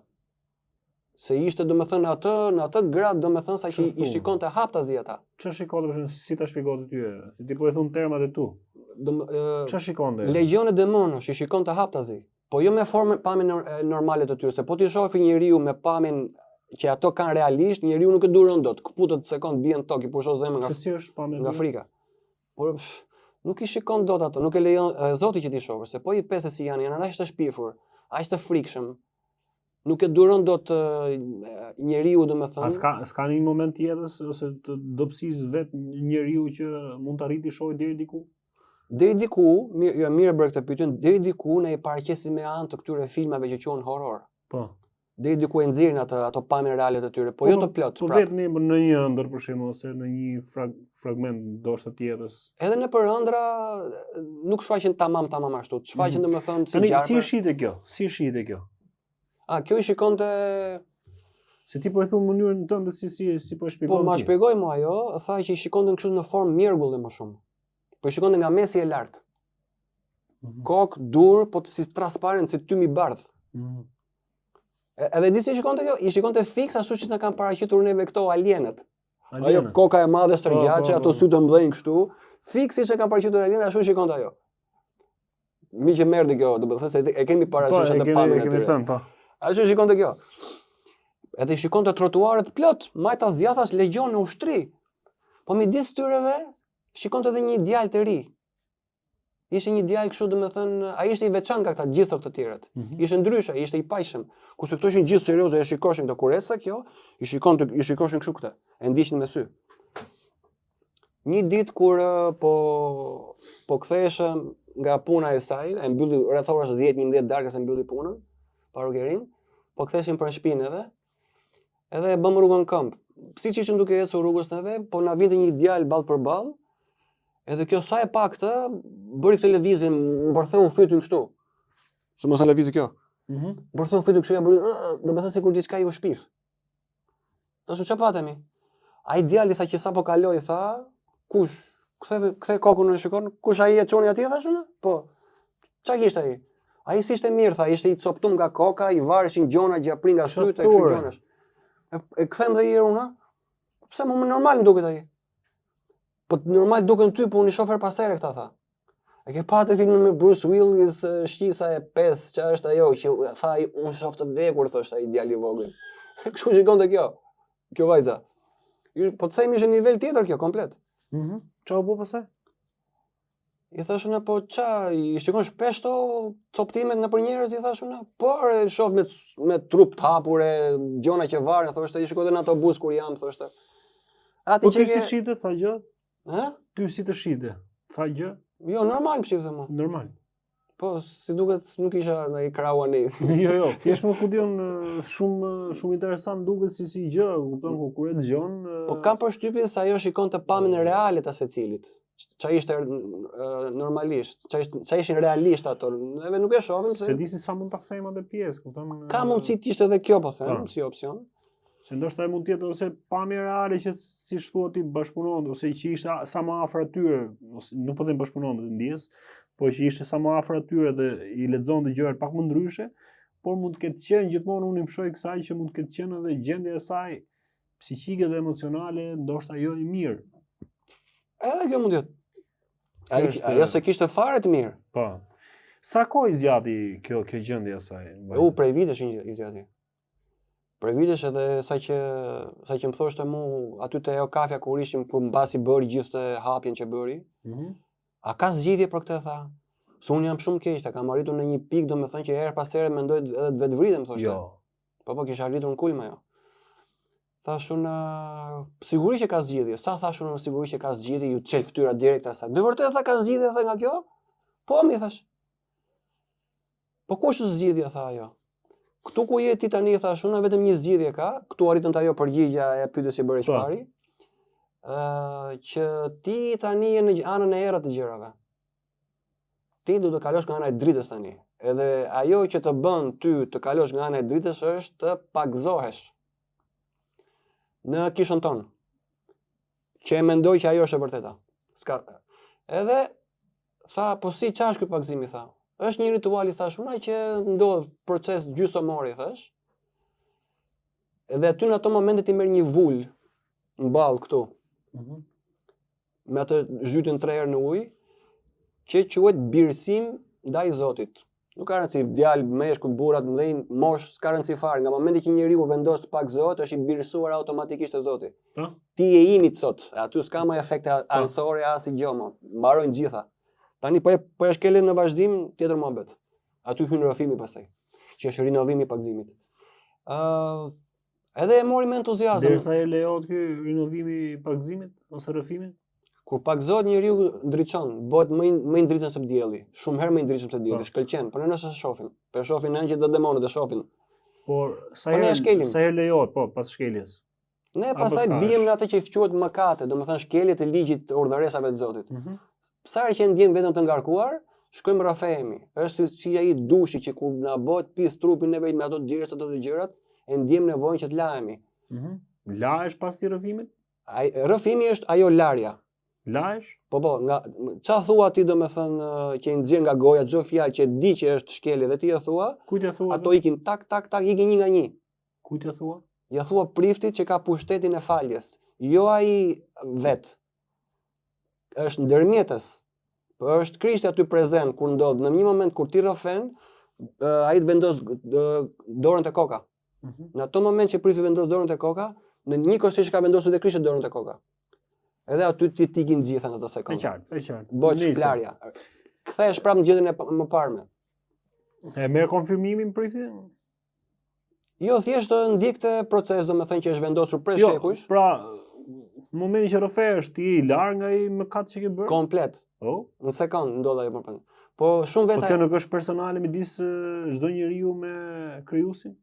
Se ishte domethënë në atë grad domethënë sa që i shikonte haptazi ata. Çfarë shikonte për shembull, si ta shpjegohet ty? Ti po e thon termat e tu. Çfarë shikonte? Legjione demonosh i shikonte haptazi. Po jo me formën pamjen normale të tyre, se po ti shohë njeriu me pamjen që ato kanë realisht, njeriu nuk e duron dot. Kputet sekond bien tokë, i pushon zemrën nga. Se si është pamja nga frika. Por nuk i shikon dot ato, nuk e lejon Zoti që ti shohësh, se po i pesë si janë aq të shpifur, aq të frikshëm. Nuk e duron dot njeriu domethënë. S'ka një moment tjetër ose të dobësisë vet njeriu që mund të arrijë të shohë deri diku? Deri diku, mirë bërë këtë pyetje, deri diku ne i paraqesim me anë të këtyre filmave që quhen horror. Po. Deri diku e nxjerrin ato pamje reale të tyre, po jo të plot. Po vetëm në një ëndër për shembull ose në një fragment ndoshta tjetër. Edhe në për ëndra nuk shfaqen tamam ashtu. Shfaqen domethënë si gjarë. Si është ide kjo? Si është ide kjo? Kjo I shikonte. Se ti po e thon mënyrën tënde si po e shpjegon. Po ma shpjegoj mua ajo, tha që I shikonte kështu në formë mjergulli më shumë. Po I shikonte nga mesi e lartë. Kokë, dur, po si transparent, si tymi I bardh. Edhe di si shikonte kjo? I shikonte fiks ashtu që na kanë paraqitur neve këto alienet. Ajo koka e madhe stërgjaçe, ato sy të mbledhin kështu. Fiks që kanë paraqitur alienet ashtu shikonte ajo. Mi që merdi kjo, do të thënë se e kemi parasysh atë pamjen e tyre. Ashtu shikonte kjo. Edhe I shikonte trotuaret plot, majta zjathash legjon në ushtri. Po midis tyreve shikonte edhe një djalë të ri. Ishte një djalë kështu, domethënë, ai ishte I veçantë nga këta gjithë të tjerët. Ishte ndryshe, ishte I pajshëm. Kurse këto ishin gjithë serioze, e shikoshin këto kuresa kjo, I shikoshin kështu këtë, e ndiqnin me sy. Një ditë kur po kthehesha nga puna e saj, e mbylli rreth orës 10-11 darkës e mbylli punën, parukerin, po ktheheshim për shtëpinë edhe e bëm rrugën këmb. Siç ishim duke ecur rrugës neve, po na vinte një djalë ball për ball. Edhe kjo sa e pa këtë, bëri këtë lëvizje, mbërtheu fytyn kështu. Se mos e lëvizi kjo. Mbërtheu fytyn kështu, ja bëri, domethënë sikur diçka I u shpif. Tash çfarë patemi? Ai djali tha që sapo kaloi, tha, kush? Kthe kokën në shikon, kush ai e çoni atje thash unë? Po. Çfarë kishte ai? Ai si ishte mirë, tha, ishte I coptum nga koka, I vareshin gjona gjaprin nga sytë e kështu gjonash. E kthem dhe herë unë. Pse më normal më duket ai? Po normal duken ty, po unë I shoh her pas here këta tha. E ke patë filmin me Bruce Willis, shqisa e 5, çfarë është ajo që tha ai unë shoh të vdekur thoshte ai djali I vogël. Kështu shikonte kjo. Kjo vajza. Po të themi ishte në nivel tjetër kjo komplet. Çfarë u bë pastaj? I thash unë po I shikon shpesh to coptimet nëpër njerëz I thash unë. Po e shoh me trup të hapur e gjona që varen, thoshte I shikoj në autobus kur jam, thoshte. Po ti si shite tha gjë? Ty si të shite? Tha gjë? Jo, normal më shifte mua. Normal. Po, si duket nuk isha ndaj krau anij. Jo, thjesht më kudion shumë interesant duket si gjë, kupton kur e dëgjon. Po kam përshtypjen se ajo shikonte pamjen reale të secilit. Çfarë ishte normalisht, çfarë ishin realisht ato. Neve nuk e shohim se di si sa mund ta them atë pjesë, kupton. Ka mundësi të ishte edhe kjo po them, si opsion. Se ndoshta mund të jetë ose pamje reale që si thua ti bashkëpunon ose që ishte sa më afër atyre, ose nuk po them bashkëpunon të ndjes, po që ishte sa më afër atyre dhe I lexonte gjërat pak më ndryshe, por mund të ketë qenë gjithmonë unë I mshoj kësaj që mund të ketë qenë edhe gjendja e saj psiqike dhe emocionale, ndoshta jo I mirë. Edhe kjo mund të jetë. Ajo se kishte fare të mirë. Po. Sa kohë I zgjati kjo gjendje e saj? Prej vitesh I zgjati. Prej vitesh edhe sa që më thoshte mua aty te ajo kafja kur ishim kur mbasi bëri gjithë të hapjen që bëri. A ka zgjidhje për këtë tha? Se unë jam shumë keq, ta kam arritur në një pikë domethënë që her pas here mendoj edhe të vetvritem thoshte. Jo. Po kisha arritur në kulm ajo. Thash unë sigurisht që ka zgjidhje. Sa thash unë sigurisht që ka zgjidhje, ju çel fytyra direkt asaj. Me vërtet tha ka zgjidhje tha nga kjo? Po mi thash. Po kush zgjidhja tha ajo? Këtu ku je ti tani thash unë vetëm një zgjidhje ka, këtu arritëm të ajo përgjigja e pyetjes që bëre çpari. Që ti tani je në anën e errët të gjërave. Ti do të kalosh nga ana e dritës tani. Edhe ajo që të bën ty të kalosh nga ana e dritës është të pagzohesh. Në kishën tonë. Që e mendoj që ajo është e vërteta. Edhe tha, po si çfarë është ky pagzimi tha? Është një ritual I thash unë që ndodh proces gjysmor I thash. Edhe aty në ato momente ti merr një vul mball këtu. Me atë zhytën 3 herë në ujë, që quhet birësim ndaj Zotit. Nuk ka rëndësi djalë, meshkull, burrat, mëdhenj, mosh, s'ka rëndësi fare. Nga momenti që njeriu vendos të pagzohet, është I birësuar automatikisht te Zoti. Ti je imi thot, aty s'ka më efekte anësore as I gjë më. Mbarojnë gjitha. Tani po e shkelin në vazhdim tjetër mohabet. Aty hyn rrëfimi pastaj, që është rinovimi I pagzimit. Edhe e mori me entuziazëm. Derisa e lejohet ky rinovimi I pagzimit ose rrëfimit? Kur pagzohet njeriu ndriçon, bëhet më I ndritshëm se dielli, shumë herë më I ndritshëm se dielli, shkëlqen, por ne nëse shohim, po e shohin anjë dhe demonët e shohin. Por sa herë lejohet pas shkeljes. Ne pastaj bijem në atë që quhet mëkate, domethënë shkelje të ligjit të urdhëresave të Zotit. Sa herë që ndjem veten të ngarkuar, shkojmë rrafehemi. Është si ai dushi që kur na bëhet pis trupin neve me ato dirës ato të gjërat, e ndjem nevojën që të lahemi. Lahesh pas ti rrëfimit? Rrëfimi është ajo larja. Lahesh? Po, qa thua ti domethënë që i nxjerr nga goja çdo fjalë që di që është shkelje dhe ti e thua, Kujt e thua? ato ikin tak ikin një nga një. Kujt e thua? Ja thua priftit që ka pushtetin e faljes. Jo ai vet. Është ndërmjetës. Po është Krishti aty prezent kur ndodh. Në një moment kur ti rrëfen, ai të vendos dorën te koka. Në ato moment që prifti vendos dorën te koka, në një kosisht ka vendosur te Krishti dorën te koka. Edhe aty ti tikin gjithë në atë sekondë. E qartë. Bëj shplarja. Kthehesh prapë në gjendjen e mëparme. E merr konfirmimin prifti? Jo, thjesht ndjekte proces, domethënë që është vendosur prej shekush. Pra, në momentin që rrëfehesh ti i larg nga ai mëkat që ke bërë? Komplet. Në sekond ndodh ajo mëkat. Po shumë vetë. Po kjo nuk është personale midis çdo njeriu me krijuesin?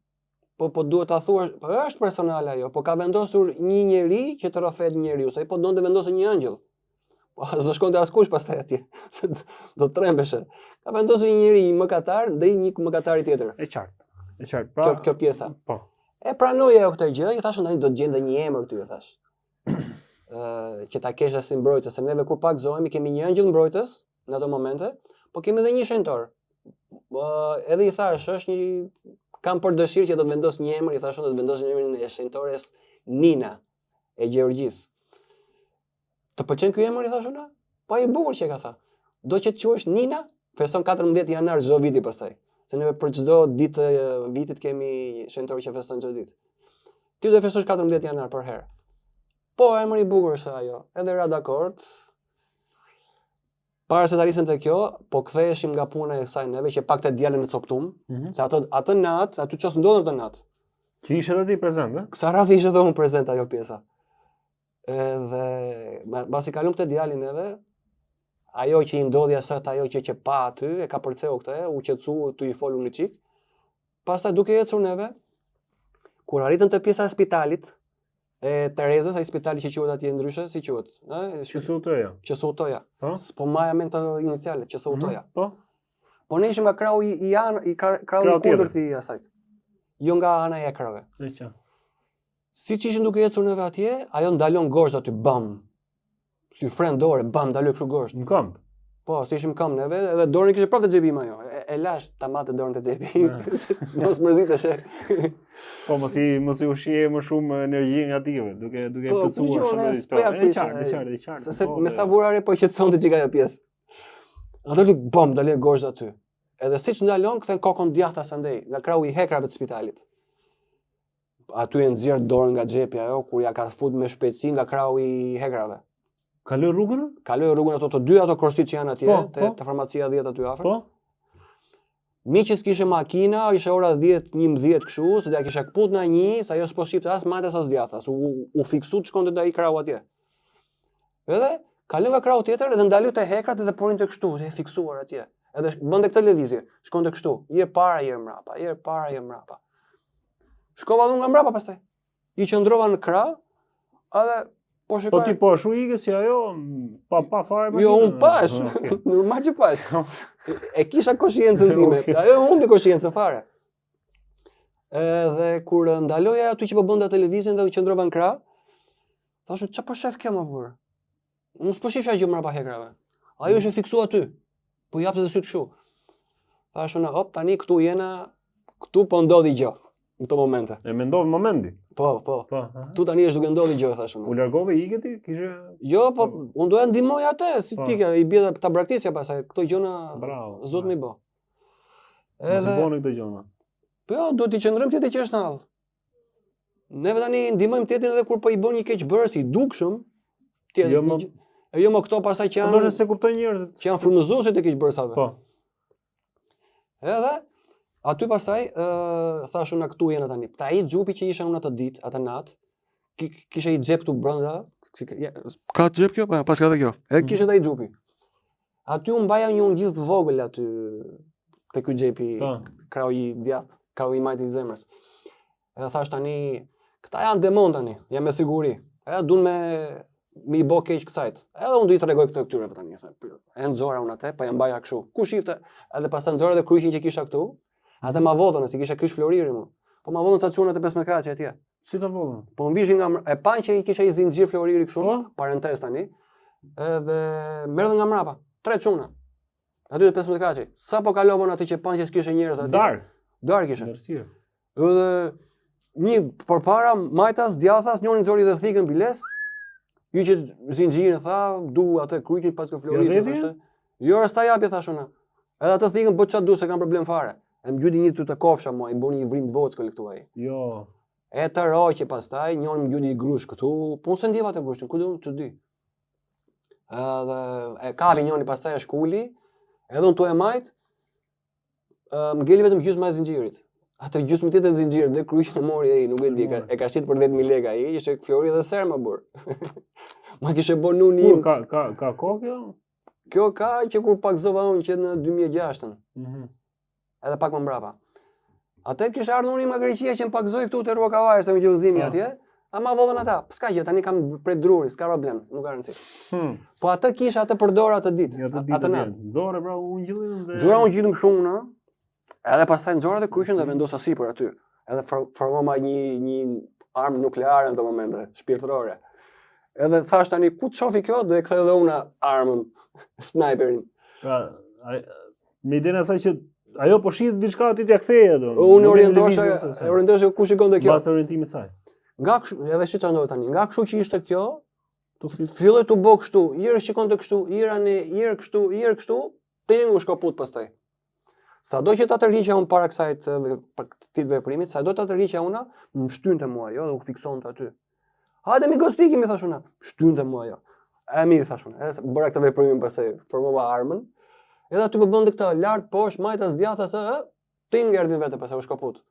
Po duhet ta thuash, po është personale ajo, po ka vendosur një njeri që të rrëfet një njeriu, sa i po donte vendosë një ëngjëll. Po s'do shkonte askush pastaj atje, se do trembeshe. Ka vendosur një njeri, një mëkatar ndaj një mëkatari tjetër. E qartë. Pra, kjo pjesa. Po. E pranoi ajo këtë gjë, i thashun tani do të gjende një emër ty, e thash. Që ta kesh si mbrojtës, se neve kur pak zohemi kemi një ëngjëll mbrojtës në ato momente, po kemi edhe një shenjtor. Edhe i thash, është një kam për dëshirë që do të vendos një emër, i thashun do të vendos një emrin e shenjtores Nina e Gjeorgjis. Të pëlqen ky emër, i thashun? Po ai bukur që ka tha. Do që të quhesh Nina, feson 14 janar çdo viti pastaj. Se neve për çdo ditë vitit kemi shenjtor që feston çdo ditë. Ti do festosh 14 janar për herë. Po, emri i bukur është ajo. Edhe ra dakord. Para se të arrisim te kjo, po ktheheshim nga puna e kësaj neve që pak të djalën në coptum, se atë natë, aty ços ndodhen atë natë. Që ishe edhe ti prezent, ë? Kësa radhë ishe edhe unë prezent ajo pjesa. Edhe mbasi kalum te djalin neve, ajo që i ndodhi asat, ajo që pa aty, e ka përceu këtë, u qetësu, tu i folu në qik. Pastaj duke ecur neve, kur arritën te pjesa e spitalit, e Terezës, ai spitali që quhet atje ndryshe, si quhet? Qesutoja. Qesutoja. Po maja me këto iniciale, Qesutoja. Po. Po ne ishim nga krau i krau i kundërt i asaj. Jo nga ana e ekrave. Siç ishim duke ecur neve atje, ajo ndalon gosht aty, bam. Si fren dorë, bam, daloi kështu gosht. Në këmbë. Po, si ishim këmbë neve, edhe dorën kishte prapë te xhepi ajo. E lash ta matë dorën te xhepi. Mos mërzitesh. Po mos i ushqie më shumë energji negative, duke plotësuar shumë. Se me sa burare po qetësonte çika ajo pjesë. Ato lik bam, daloi gosht aty. Edhe siç ndalon, kthen kokën djathtas andej, nga krau i hekrave të spitalit. Aty e nxjerr dorën nga xhepi ajo kur ja ka fut me shpejtësi nga krau i hekrave. Kaloi rrugën? Kaloi rrugën ato të dy ato korsit që janë atje, te farmacia 10 aty afër. Po. Miqës kishe makina, ishe ora 10-11 kështu, se ja kisha kput në një, sa ajo s'po shqipte as majtas as djathtas, u fiksu të shkonte te ai krau atje. Edhe kaloi nga krau tjetër edhe ndaloi te hekrat edhe porinte kështu, e fiksuar atje. Edhe bënte këtë lëvizje, shkonte kështu, je para, je mrapa, je para, je mrapa. Shkova unë nga mrapa pastaj. I qëndrova në krah, edhe po shikoj. Po ti po shu ikë si ajo, pa fare më. Jo, un pash. Normal që pash. E kisha koshiencën time. Ajo humbi koshiencën fare. Edhe kur ndaloja aty që po bënda televizin dhe u qëndrova në krah, thashë ç'a po shef kjo më burr? Unë s'po shifja gjë mbrapa hekrave. Ajo është e fiksuar aty. Po japte të syt kështu. Thashë na hop tani këtu jena, këtu po ndodhi gjë. Në këto momente. E mendov momenti? Po. Tu tani është duke ndodhi gjë, thashun. U largove ikë ti? Kishe... Jo, po unë doja ndihmoj atë, si ti i bie ta braktisja pastaj, këto gjëna zot më bë. Edhe bëni këto gjëna. Po jo, duhet të qëndrojmë ti te që është nall. Neve tani ndihmojmë tetin edhe kur po i bën një keq bërës i dukshëm. Jo më këto pastaj që janë. Po se kuptoj njerëzit. Që janë frymëzuese te keq bërësave. Po. Edhe aty pastaj thashun na këtu jena tani. Ta ai xhupi që isha unë atë ditë, atë natë, kisha i xhep këtu brenda, ka xhep kjo, pas ka edhe kjo. Edhe kishte ai xhupi. Aty u mbaja një ungjillë të vogël aty te ky xhepi, krau i djathtë, krau i majtë i zemrës. Edhe thash tani, këta janë demon tani, jam me siguri. Edhe duan mi bë keq kësajt. Edhe unë do i tregoj këtë këtyre tani, e nxora unë atë, po e mbaja kështu. Ku shifte? Edhe pastaj nxora edhe kryqin që kisha këtu. Atë ma votën, si kisha kryq Floriri mua. Po ma votën sa çuna të 15 kaçi atje. Si të votën? Po më vishin nga e pan që i kisha i zinxhir Floriri kështu, parentes tani. Edhe merrën nga mrapa, 3 çuna. Aty të 15 kaçi. Sa po kalovën atë që pan që s'kishte njerëz atje. Dark ishte. Edhe një përpara majtas, djathas, njëri nxori dhe thikën biles. Ju që zinxhirin tha, du atë kryqin pas ka Floriri thoshte. Jo, sta japi thash unë. Edhe atë thikën bëj çfarë du se kam problem fare. E më gjyti një ty të kofsha mua, i bëni një vrim të vockë këtu ai. Jo. E të roqe pastaj, njëri më gjyti i grush këtu, po se ndjeva të grushtin, ku do të di. Edhe e kapi njëri pastaj e shkuli, edhe unë tu e majt, më ngeli vetëm gjysma e zinxhirit. Atë gjysmë tjetër të zinxhirit dhe kryqin e mori ai, nuk e di, e ka shit për 10.000 lekë ai, ishte Flori dhe ser më bur. Ma kishe bën unë im. Ka kohë kjo? Kjo ka që kur pakzova unë që në 2006-ën. Edhe pak më mbrapa. Atë kishte ardhur unë nga Greqia që më pakzoi këtu te Rrua Kavajës se më gjallëzimi atje. Ama vëllën ata, s'ka gjë, tani kam prej druri, s'ka problem, nuk ka rëndësi. Po atë kisha atë përdor atë ditë. Atë natë. Nxorë pra unë gjillin dhe Nxora unë gjillin kështu unë. Edhe pastaj nxora dhe kryqin dhe vendosa sipër aty. Edhe formova një armë nukleare në ato momente, shpirtërore. Edhe thash tani ku të shofi kjo, do e kthej edhe unë armën, sniperin. Pra, me idenë asaj që ajo po shit diçka ti t'ia ktheje do. Unë orientohesha ku shikonte kjo. Pas orientimit saj. Nga kështu, edhe si çandoi tani, nga kështu që ishte kjo, filloi të bë kështu, herë shikonte kështu, herë kështu, pengu shkoput pastaj. Sado që ta tërhiqja unë para këtij veprimit, sado ta tërhiqja unë, më shtynte mua ajo dhe u fiksonte aty. Hajde mi gostiki, mi thash unë. Shtynte mua ajo. E mirë thash unë. Edhe bëra këtë veprimin pastaj, formova armën. Edhe aty po bënte këtë lart poshtë, majtas djathas, ting erdhi vetë pastaj u shkoput.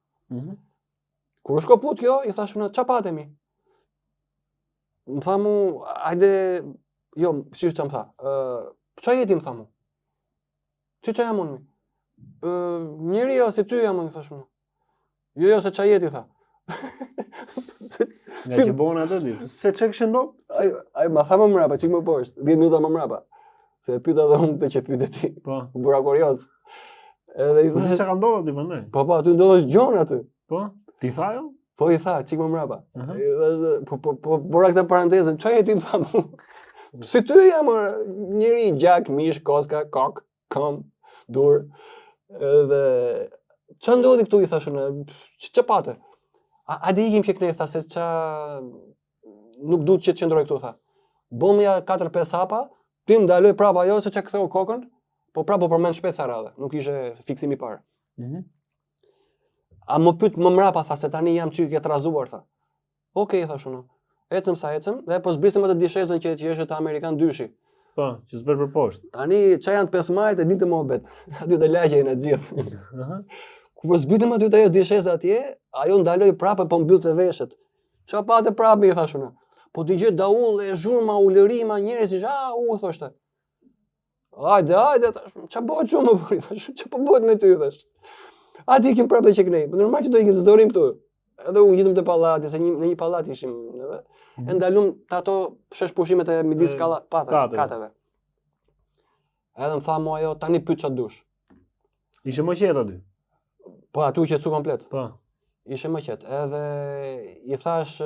Kur u shkoput kjo, i thash unë, ç'a patemi? Më tha mu, hajde, jo, çish çam tha. Ç'a jeti më tha mu? Ç'a jam unë? Njeri jo, si ty jam, më thash unë. Jo, se qa jeti, tha. Nga që bon atë di. Se që kështë ndot? Ai ma tha më mrapa, qik më poshtë, 10 minuta më mrapa. Se pyta dhe unë të që pyte ti. Po. Bura kurios. Edhe i tha. Po që ka ndodhë ti përndaj? Po, aty ndodhë gjonë aty. Po? Ti tha jo? Po i tha, qik më mrapa. Po, bura këtë parantezën, qa jeti më tha mu? Si ty jam, njeri, gjak, mish, koska, kok, kom, dur. Edhe ç'a ndodhi këtu i thashun, ç'a pate? A di ikim që këne tha se ç'a nuk duhet që të qëndroj këtu tha. Bomja 4-5 hapa, ti më ndaloj prapa ajo se ç'a ktheu kokën, po prapë përmend shpejt sa radhë, nuk ishte fiksim i parë. A më pyet më mrapa tha se tani jam çyk e trazuar tha. Okej thashun. Ecëm sa ecëm dhe po zbrisëm atë dishezën që ishte te Amerikan dyshi. Po, që s'bër për poshtë. Tani ç'a janë 5 majt e ditë mohabet. Aty të lagje në gjithë. Kur po zbritëm aty te ajo disheza atje, ajo ndaloi prapë po mbyllte veshët. Ç'a patë prapë i thash unë. Po dëgjoj daull e zhurma, ulërima, njerëz u thoshte. Hajde, thash. Ç'a bëhet çu më bëri thash. Ç'a po bëhet me ty thash. A di ikim prapë që kënej. Po normal që do ikim të zdorim këtu. Edhe u ngjitem te pallati, se në një pallat ishim, edhe e ndalum të ato shesh pushimet e midis kateve. Edhe më tha mua ajo, tani pyet ç'a dush. Ishe më qetë aty? Po, aty u qetsu komplet. Po. Ishe më qetë. Edhe i thash,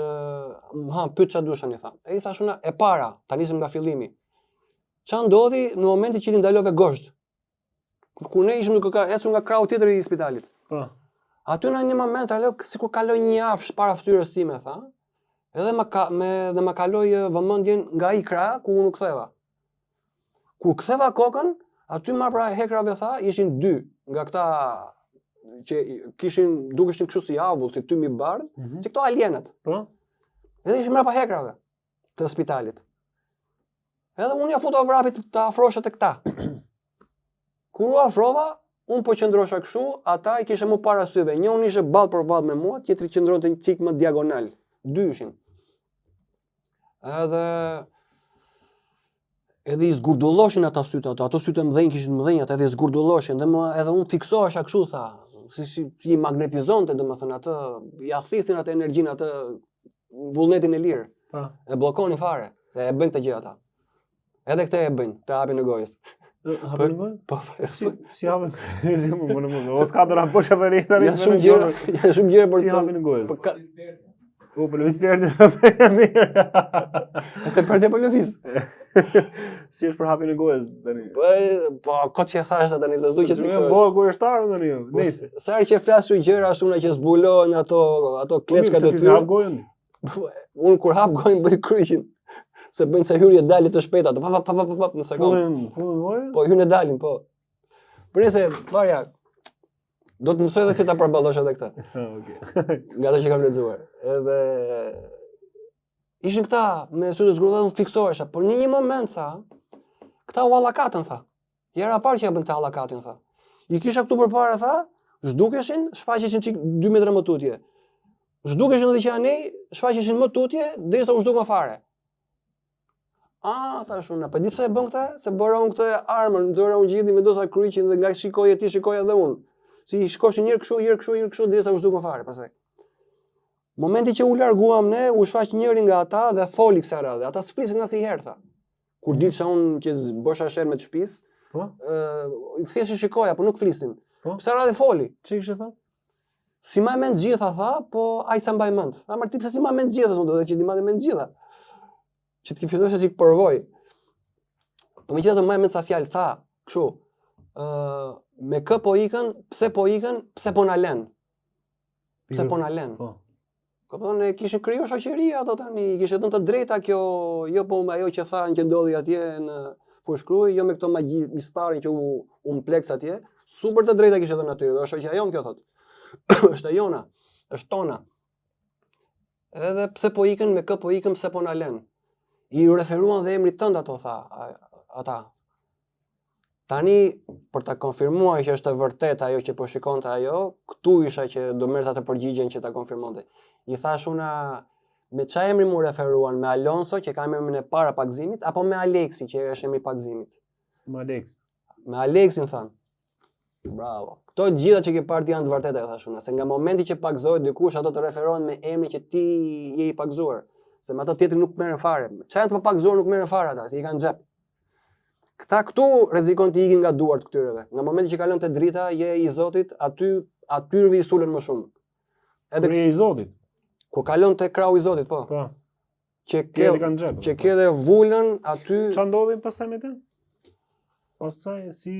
pyet ç'a dush tani tha. E i thash unë, e para, ta nisim nga fillimi. Ç'a ndodhi në momentin që ti ndalove gosht? Kur ne ishim duke ecur nga krahu tjetër i spitalit. Po. Aty në një moment ajo sikur kaloi një javë para fytyrës time tha. Edhe ma kaloi vëmendjen nga ai krah ku unë u ktheva. Kur ktheva kokën, aty më pra hekrave tha, ishin 2 nga këta që dukeshin kështu si avull, si tymi bardh, si këto alienat. Po. Edhe ishin mbrapa hekrave të spitalit. Edhe unë ja futa vrapit të afrosha te këta. Kur u afrova, unë po qëndrosha kështu, ata i kishe më para syve. Njëri ishte ballë për ballë me mua, tjetri qëndronte një çik më diagonal. 2 ishin. Edhe i zgurdulloshin ata sytë ato sytë mëdhenj kishin mëdhenj ata edhe i zgurdulloshin dhe edhe unë fiksohesha kështu tha, si i magnetizonte domethënë atë, ja thithin atë energjinë atë vullnetin e lirë. E bllokonin fare. Se e bëjnë të gjë ata. Edhe këtë e bëjnë, të hapin në gojës. Hapin në gojë? Po. Si hapin? Si më. O s'ka të raposh edhe rejtë. Janë shumë gjëra për si hapin në gojës. Po Lëviz Perdi Këtë Perdi po Lëviz. Si është për hapin e gojës tani? Po, kot që e thashtë tani, se s'du që të fiksohesh. Po, kujeshtarë tani, nejse. Sa herë që flasu gjëra ashuna që zbulojnë ato kleçkat e tyre. Si hap gojën? Unë kur hap gojën bëj kryqin. Se bëjnë sa hyrje dalë të shpejta, pa në sekondë. Fullin gojën? Po, hyrën e dalin, po. Përse, Varja, do të mësoj edhe si ta përballosh edhe këtë. Okej. Nga ato që kam lexuar. Edhe ishin këta me sy të zgrullë, unë fiksohesha, por në një moment tha, këta u allakatën tha. Jera parë që ja bën këta allakatin tha. I kisha këtu përpara tha, zhdukeshin, shfaqeshin çik 2 metra më tutje. Zhdukeshin edhe që anej, shfaqeshin më tutje derisa u zhduk më fare. Thash unë, po di pse e bën këta? Se bëra unë këtë armën, nxora unë gjithë vendosa kryqin dhe nga shikoje ti shikoja edhe unë. Si shkoshin njërë kështu, derisa u zhduk më fare pastaj. Momenti që u larguam ne, u shfaq njëri nga ata dhe foli kësaj radhe. Ata s'flisin asnjëherë tha. Kur dilsha unë që bësha sherr me të shtëpisë, po? Thjesht shikoja, po nuk flisin. Po? Kësaj radhe foli. Ç'i kishte thënë? Si më mend gjitha tha, po ai sa mbaj mend. Amar ti pse si më mend gjitha, unë do të që ti më mend gjitha. Që të fitosh si përvoj. Po megjithatë më mend sa fjalë tha, kështu. Me kë po ikën, pse po na lën? Pse po na lën? Po. Kupton, e kishin krijuar shoqëria ato tani, kishte dhënë të drejta kjo, jo po ajo që thanë që ndodhi atje në Fushkruj, jo me këto magjistarin që u mpleks atje, super të drejta kishte dhënë atyre, është shoqja jon kjo thotë. Është e jona, është tona. Edhe pse po ikën, me kë po ikën, pse po na lën? I referuan dhe emrit tënd ato tha ata. Tani, për ta konfirmuar që është e vërtet ajo që po shikonte ajo, këtu isha që do merrta të përgjigjen që ta konfirmonte. I thash una, me çfarë emri mu referuan? Me Alonso, që ka emrin e para pagëzimit, apo me Aleksi, që është emri i pagëzimit? Me Alex. Me Aleksin than. Bravo. Këto gjitha që ke parë janë të vërteta, thash una, se nga momenti që pagëzohet dikush, ato të referohen me emrin që ti je i pagëzuar. Se me ato tjetër nuk merren fare. Çfarë të pagëzuar nuk merren fare ata, se i kanë xhep. Këta këtu rrezikon të ikin nga duart këtyreve. Nga momenti që kalon te drita, je i Zotit, atyrve i sulen më shumë. Edhe i Zotit. Kur kalon te krau i Zotit, po. Po. Që ke dhe vulën aty. Çfarë ndodhi pastaj me të? Pastaj si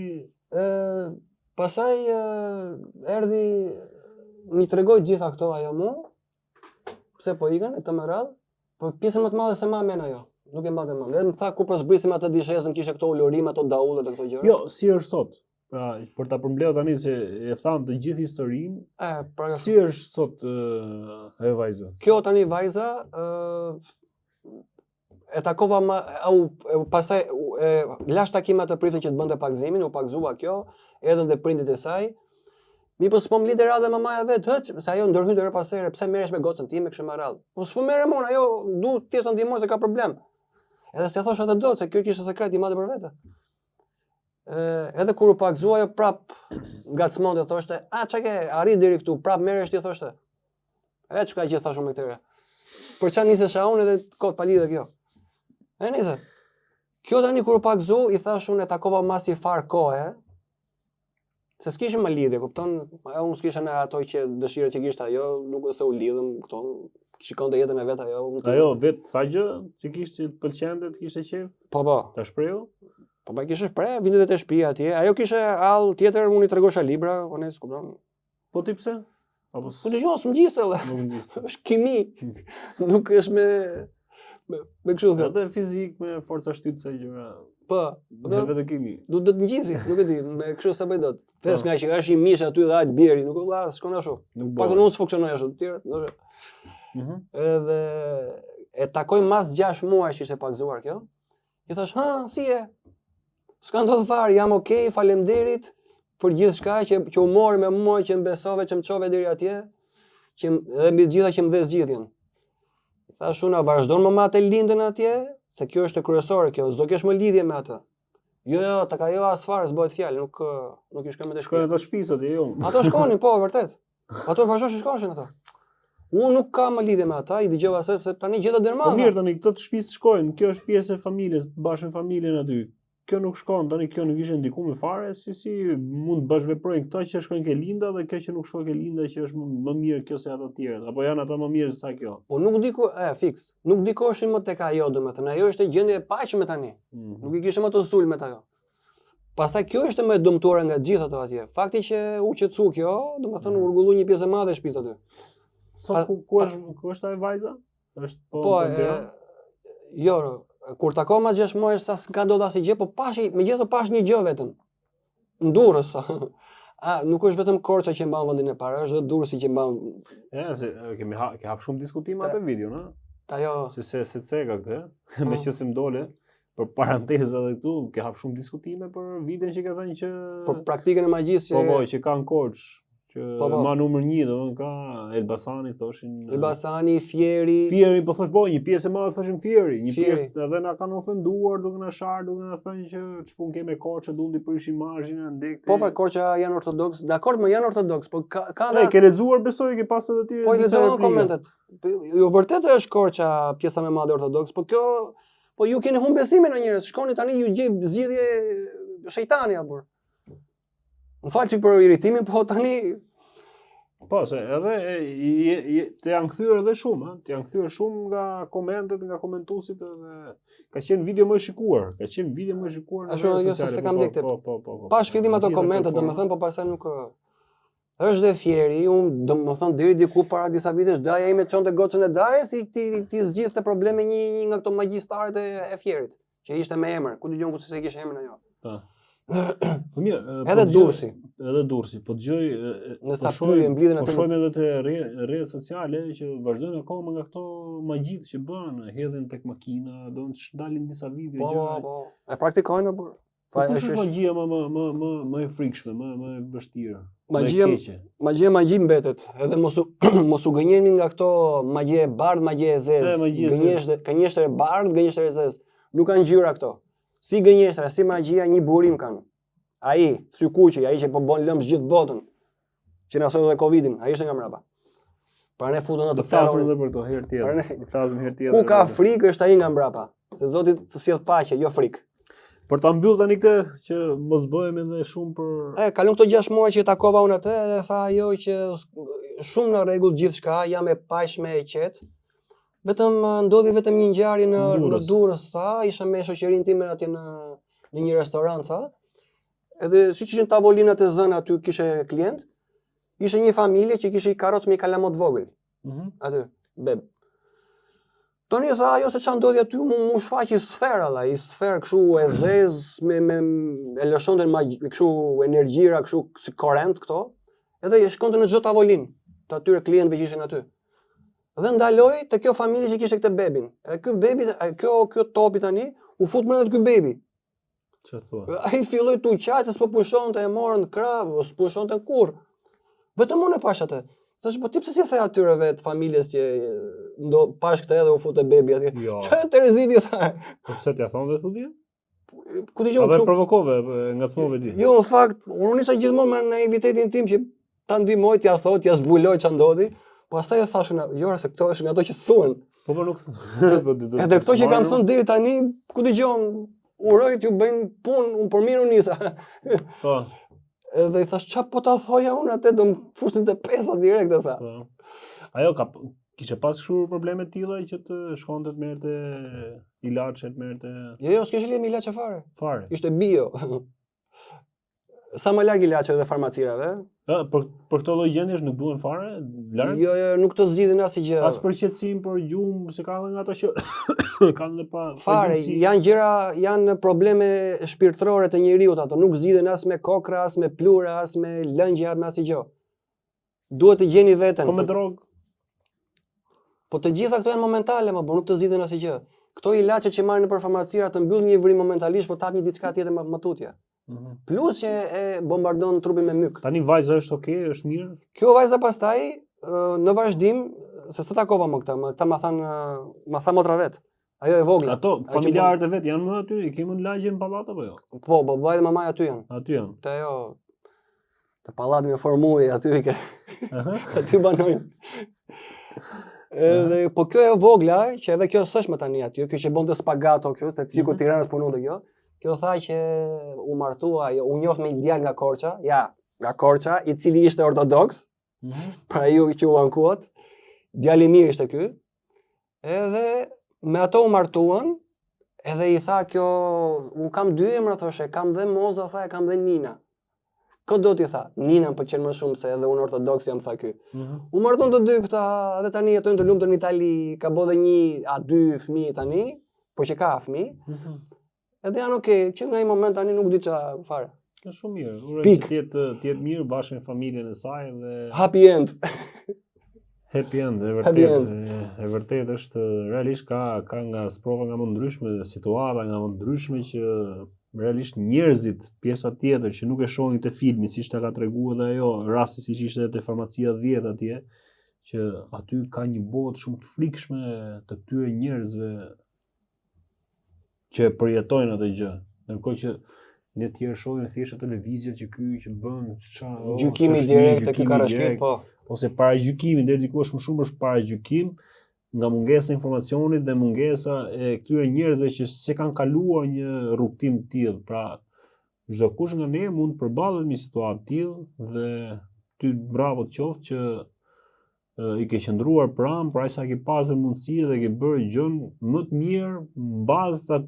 pastaj erdhi mi tregoi gjitha këto ajo mu. Pse po ikën e të më radh? Po pjesën më të madhe se ma men ajo. Nuk e mbante mend. Edhe më tha kur po zbrisim atë dishezën kishte këto ulurim, ato daullet e këto gjëra. Jo, si është sot. Pra, për ta përmbledhur tani se e thanë të gjithë historinë. Si është sot e vajza? Kjo tani vajza e takova pastaj lash takimet të pritën që të bënte pagëzimin, u pagëzua kjo, edhe ndër prindit e saj. Mi po s'po mlidhe radhe mamaja vetë, se ajo ndërhyn të pas here, pse merresh me gocën time kështu me radhë. Po s'po merrem unë, ajo du thjesht ndihmoj se ka problem. Edhe se thosh atë dot se kjo kishte sekret i madh për vete. Edhe kur u pagëzua ajo prap ngacmonte thoshte, çka ke, arrit deri këtu, prap merresh ti thoshte. Çka gjë thashun me këtyre. Për çfarë nisesha unë edhe kot pa lidhje kjo. Nise. Kjo tani kur u pagëzu, i thash unë e takova masi far kohë. Se s'kishim më lidhje, kupton? Unë s'kisha në ato që dëshira që kishte ajo, nuk se u lidhëm, kupton? Shikonte jetën e vet ajo. Ajo vet tha gjë që kishte të pëlqente, të kishte qejf. Po. Ta shprehu? Po kishte shpreh, vinte te shtëpia atje. Ajo kishte hall tjetër, unë i tregosha libra, ones, kupton? Po ti pse? Apo po dëgjoj, s'mgjiste edhe. Nuk ngjiste. Është kimi. Nuk është me kështu thotë. Edhe fizik me forca shtytëse gjëra. Po, vetë kimi. Do të ngjisi, nuk e di, me kështu sa bëj dot. Thes nga që është i mish aty dhe aq bieri, nuk valla, s'kon ashtu. Pak unë s'funksionoj ashtu, të tjerë. Edhe e takoj mas 6 muaj që ishte pagëzuar kjo. I thash, si e? S'ka ndodhur fare, jam okay, faleminderit për gjithçka që u morë me mua, që më besove, që më çove deri atje, që edhe mbi të gjitha që më dhe zgjidhjen. Thash unë, vazhdon më atë lindën atje, se kjo është e kryesore kjo, s'do kesh më lidhje me atë. Jo, tek ajo as fare s'bëhet fjalë, nuk i shkojmë të shkojnë ato shtëpisë atje, jo. Ato shkonin, po, vërtet. Ato vazhdojnë shkoshin ato. Unë nuk kam më lidhje me ata, i dëgjova sepse tani gjeta Po dermadha. mirë tani këto të shtëpisë shkojnë, kjo është pjesë e familjes, bashkë me familjen aty. Kjo nuk shkon, tani kjo nuk ishte ndikuar fare, si mund të bashkëveprojnë këto që shkojnë ke linda dhe kjo që nuk shkojnë ke linda që është më mirë kjo se ata të tjerët, apo janë ata më mirë se sa kjo. Po nuk di ku, fiks. Nuk dikoshin më tek ajo, domethënë ajo është gjendje e paqme tani. Nuk i kishte më të sulmet ajo. Pastaj kjo është më e dëmtuara nga gjithë ato atje. Fakti që u qetësu kjo, domethënë u rregullu një pjesë e madhe e shtëpisë aty. Sa ku është ajo vajza? Është Po, jo, kur takova mas 6 muaj sa s'ka ndodhur asnjë gjë, po megjithatë pash një gjë vetëm. Në Durrës. Nuk është vetëm Korça që mban vendin e parë, është edhe Durrësi që mban. Se ke hap shumë diskutime atë video, na? Ajo Se ceka këtë, meqense më dole, për parantezë edhe këtu, ke hap shumë diskutime për videon që ka thënë që për praktikën e magjisë. Po, që kanë Korç, që ma numër 1 domethënë ka Elbasani thoshin. Elbasani, Fieri. Fieri po thosh po, një pjesë e madhe thoshin Fieri, një pjesë edhe na kanë ofenduar, duke na sharë, duke na thënë që ç'pun ke me Korça, duan të prish imazhin e ndekte. Po, Korça janë ortodoks, dakord, më janë ortodoks, po ka ke lexuar besoj ke pas edhe ti. Po i lexova komentet. Jo vërtet është Korça pjesa më e madhe ortodoks, po kjo po ju keni humbur besimin në njerëz, shkoni tani ju gjej zgjidhje shejtani apo. Më fal çik për irritimin, po tani po se edhe të janë kthyer edhe shumë, të janë kthyer shumë nga komentet, nga komentuesit edhe ka qenë video më e shikuar, në rrjetet sociale. Po. Pash fillim ato komente, domethënë, po pastaj nuk është dhe Fieri, unë domethënë deri diku para disa vitesh Daja ime çonte gocën e Dajës, ti zgjidhte probleme një nga këto magjistarët e Fierit, që ishte me emër, ku dëgjon ku se kishte emrin ajo. Po mirë, edhe Durrësi, po dëgjoj nësa pyetje mblidhen atë. Po shohim edhe te rrjetet sociale që vazhdojnë akoma nga këto magjit që bën, hedhin tek makina, do të dalin disa video gjëra. Po. E praktikojnë apo? Kush është magjia më e frikshme, më e vështirë? Magji mbetet, edhe mos u gënjeni nga këto magje e bardhë, magje e zezë, gënjeshtër e bardhë, gënjeshtër e zezë. Nuk kanë ngjyra këto. Si gënjeshtra, si magjia një burim kanë. Ai, Sykuqi, ai që po bën lëmsh gjithë botën. Që na sot edhe Covidin, ai ishte nga mbrapa. Para ne futën atë flasim edhe për to herë tjetër. Ku ka frikë është ai nga mbrapa. Se Zoti të sjell paqe, jo frikë. Për ta mbyll tani këtë që mos bëhemi edhe shumë për kalon këto 6 muaj që takova unë atë dhe tha ajo që shumë në rregull gjithçka, jam e paqshme e qetë. Vetëm ndodhi vetëm një ngjarje në Durrës, tha, isha me shoqërinë time atje në një restorant, tha. Edhe siç ishin tavolinat e zënë aty kishe klient, ishte një familje që kishte një karrocë me një kalamot vogël. Aty, beb. Toni tha ajo se ç'a ndodhi aty, mu shfaqi sferë alla, i sferë kështu e zezë me e lëshonte kështu energjira kështu si korrent këto, edhe shkonte në çdo tavolinë të atyre klientëve që ishin aty. Dhe ndaloi te kjo familje që kishte këtë bebin. Edhe ky bebi, kjo topi tani u fut më te ky bebi. Çfarë thua? Ai filloi të uqajtë, s'po pushonte, e morën krah, s'po pushonte kurr. Vetëm unë e pash atë. Thash, po ti pse si the atyre vet familjes që pash këtë edhe u fut te bebi atje. Çfarë Tereziti tha? Po pse t'ia thon dhe thotë? Ku dëgjon kështu? Provokove, ngacmove ti. Jo, në fakt, unë nisa gjithmonë me naivitetin tim që ta ndihmoj, t'ia thotë, t'ia zbuloj ç'a ndodhi. Pastaj e thashun, jo, se këto është nga ato që thuan. Po nuk. Edhe këto që kam thënë deri tani, ku dëgjon, uroj t'ju bëjnë punë, unë për mirë u nisa. Po. Edhe i thash, ç'a po ta thoja unë atë, do më fushnin te pesa direkt, e tha. Po. Ajo kishte pas kështu probleme të tilla që të shkonte të merrte ilaçe, të merrte. Jo, s'kishte lidhje me ilaçe fare. Fare. Ishte bio. Sa më larg ilaçeve dhe farmacirave. Për këto lloj gjendjesh nuk duhen fare, larg. Jo, nuk të zgjidhin asgjë. As për qetësim, për gjumë, se ka edhe nga ato që kanë edhe pa fare, janë gjëra, janë probleme shpirtërore të njeriu ato, nuk zgjidhen as me kokra, as me plura, as me lëngje, me asgjë. Duhet të gjeni veten. Po me drogë. Po të gjitha këto janë momentale, po nuk të zgjidhen asgjë. Këto ilaçe që marrin nëpër farmacira të mbyllin një vrim momentalisht, por të hap një diçka tjetër më tutje. Plus që e bombardon trupin me myk. Tani vajza është okay, është mirë. Kjo vajza pastaj në vazhdim se s'e takova më këtë, ma tha motra vet. Ajo e vogla. Ato familjarët e vet janë më aty, i kemi në lagje në pallat apo jo? Po, babai dhe mamai aty janë. Aty janë. Te ajo te pallati me formulë aty ke. Aty banojnë. Edhe po kjo e vogla, që edhe kjo s'është më tani aty, kjo që bonte spagato kjo, se ciku Tiranës punonte kjo. Kjo tha që u martua, u njoh me një djalë nga Korça, nga Korça, i cili ishte ortodoks. Pra ju që u ankuat. Djali i mirë ishte ky. Edhe me ato u martuan, edhe i tha kjo, un kam dy emra thoshe, kam dhe Moza, tha, kam dhe Nina. Kë do t'i tha? Nina më pëlqen më shumë se edhe unë ortodoks jam, tha ky. U martuan të dy këta dhe tani jetojnë të lumtur në Itali, ka bë dhe dy fëmijë tani, po që ka fëmijë. Edhe janë okay, që nga një moment tani nuk di çfarë fare. Është shumë mirë. Uroj që të jetë mirë bashkë me familjen e saj dhe happy end. Happy end, e vërtet. E vërtet është realisht ka nga sprova nga më ndryshme, situata nga më ndryshme që realisht njerëzit, pjesa tjetër që nuk e shohin te filmi, siç ta ka treguar edhe ajo, rasti siç ishte te farmacia 10 atje, që aty ka një botë shumë të frikshme të këtyre njerëzve që përjetojnë atë gjë. Ndërkohë që ne tjerë shohim thjesht televizion që ky që bën çfarë gjykimi direkt te ky Karashkit, po. Ose para gjykimit, deri dikush më shumë është para gjykim, nga mungesa e informacionit dhe mungesa e këtyre njerëzve që se kanë kaluar një rrugtim të tillë. Pra, çdo kush nga ne mund të përballet me situatë të tillë dhe ty bravo të qoftë që i ke qëndruar pranë, pra sa ke pasur mundësi dhe ke bërë gjën më të mirë mbazë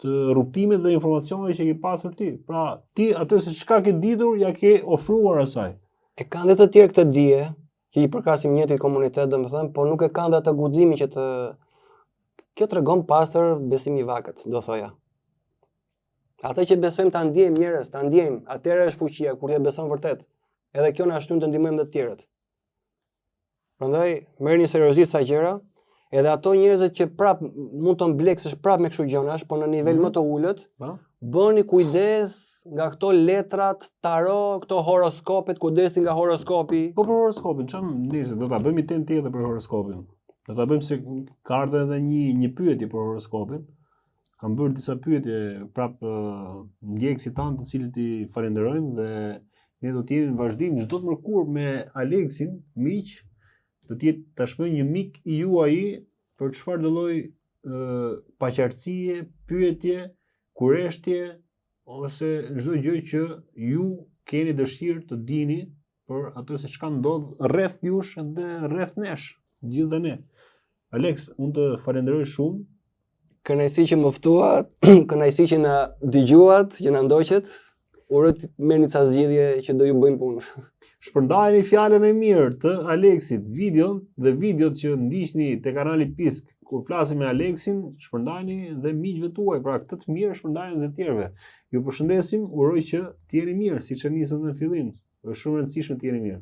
të rrugtimit dhe informacionit që ke pasur ti. Pra, ti atë se çka ke ditur ja ke ofruar asaj. E kanë dhe të tjerë këtë dije, që i përkasim njëjtit komunitet, domethënë, po nuk e kanë dhe atë guximin që të kjo tregon pastër besimi i vakët, do thoja. Ata që besojmë ta ndjejmë njerëz, ta ndjejmë, atëherë është fuqia kur je beson vërtet. Edhe kjo na shtyn të ndihmojmë të tjerët. Prandaj merrni seriozisht sa gjëra, edhe ato njerëzit që prap mund të mbleksësh prap me kështu gjonash, po në nivel më të ulët, bëni kujdes nga këto letrat, taro, këto horoskopet, kujdesi nga horoskopi. Po për horoskopin, çam nisë, do ta bëjmë një tjetër për horoskopin. Do ta bëjmë se ka ardhur edhe një pyetje për horoskopin. Kam bërë disa pyetje prap ndjekësit tanë, të cilët i falenderojmë dhe ne do të jemi në vazhdim çdo të mërkur me Aleksin, miq, do të jetë tashmë një mik i juaj për çfarë do lloj paqartësie, pyetje, kureshtje ose çdo gjë që ju keni dëshirë të dini për atë se çka ndodh rreth jush dhe rreth nesh, gjithë dhe ne. Aleks, unë të falenderoj shumë. Kënaqësi që më ftuat, kënaqësi që na dëgjuat, që na ndoqët. Uroj të merrni ca zgjidhje që do ju bëjmë punë. Shpërndajeni fjalën e mirë të Aleksit, videon dhe videot që ndiqni te kanali Pisk kur flasim me Aleksin, shpërndajeni dhe miqve tuaj, pra këtë të mirë shpërndajeni dhe tjerëve. Ju përshëndesim, uroj që të jeni mirë, siç e nisëm në fillim. Është shumë e rëndësishme të jeni mirë.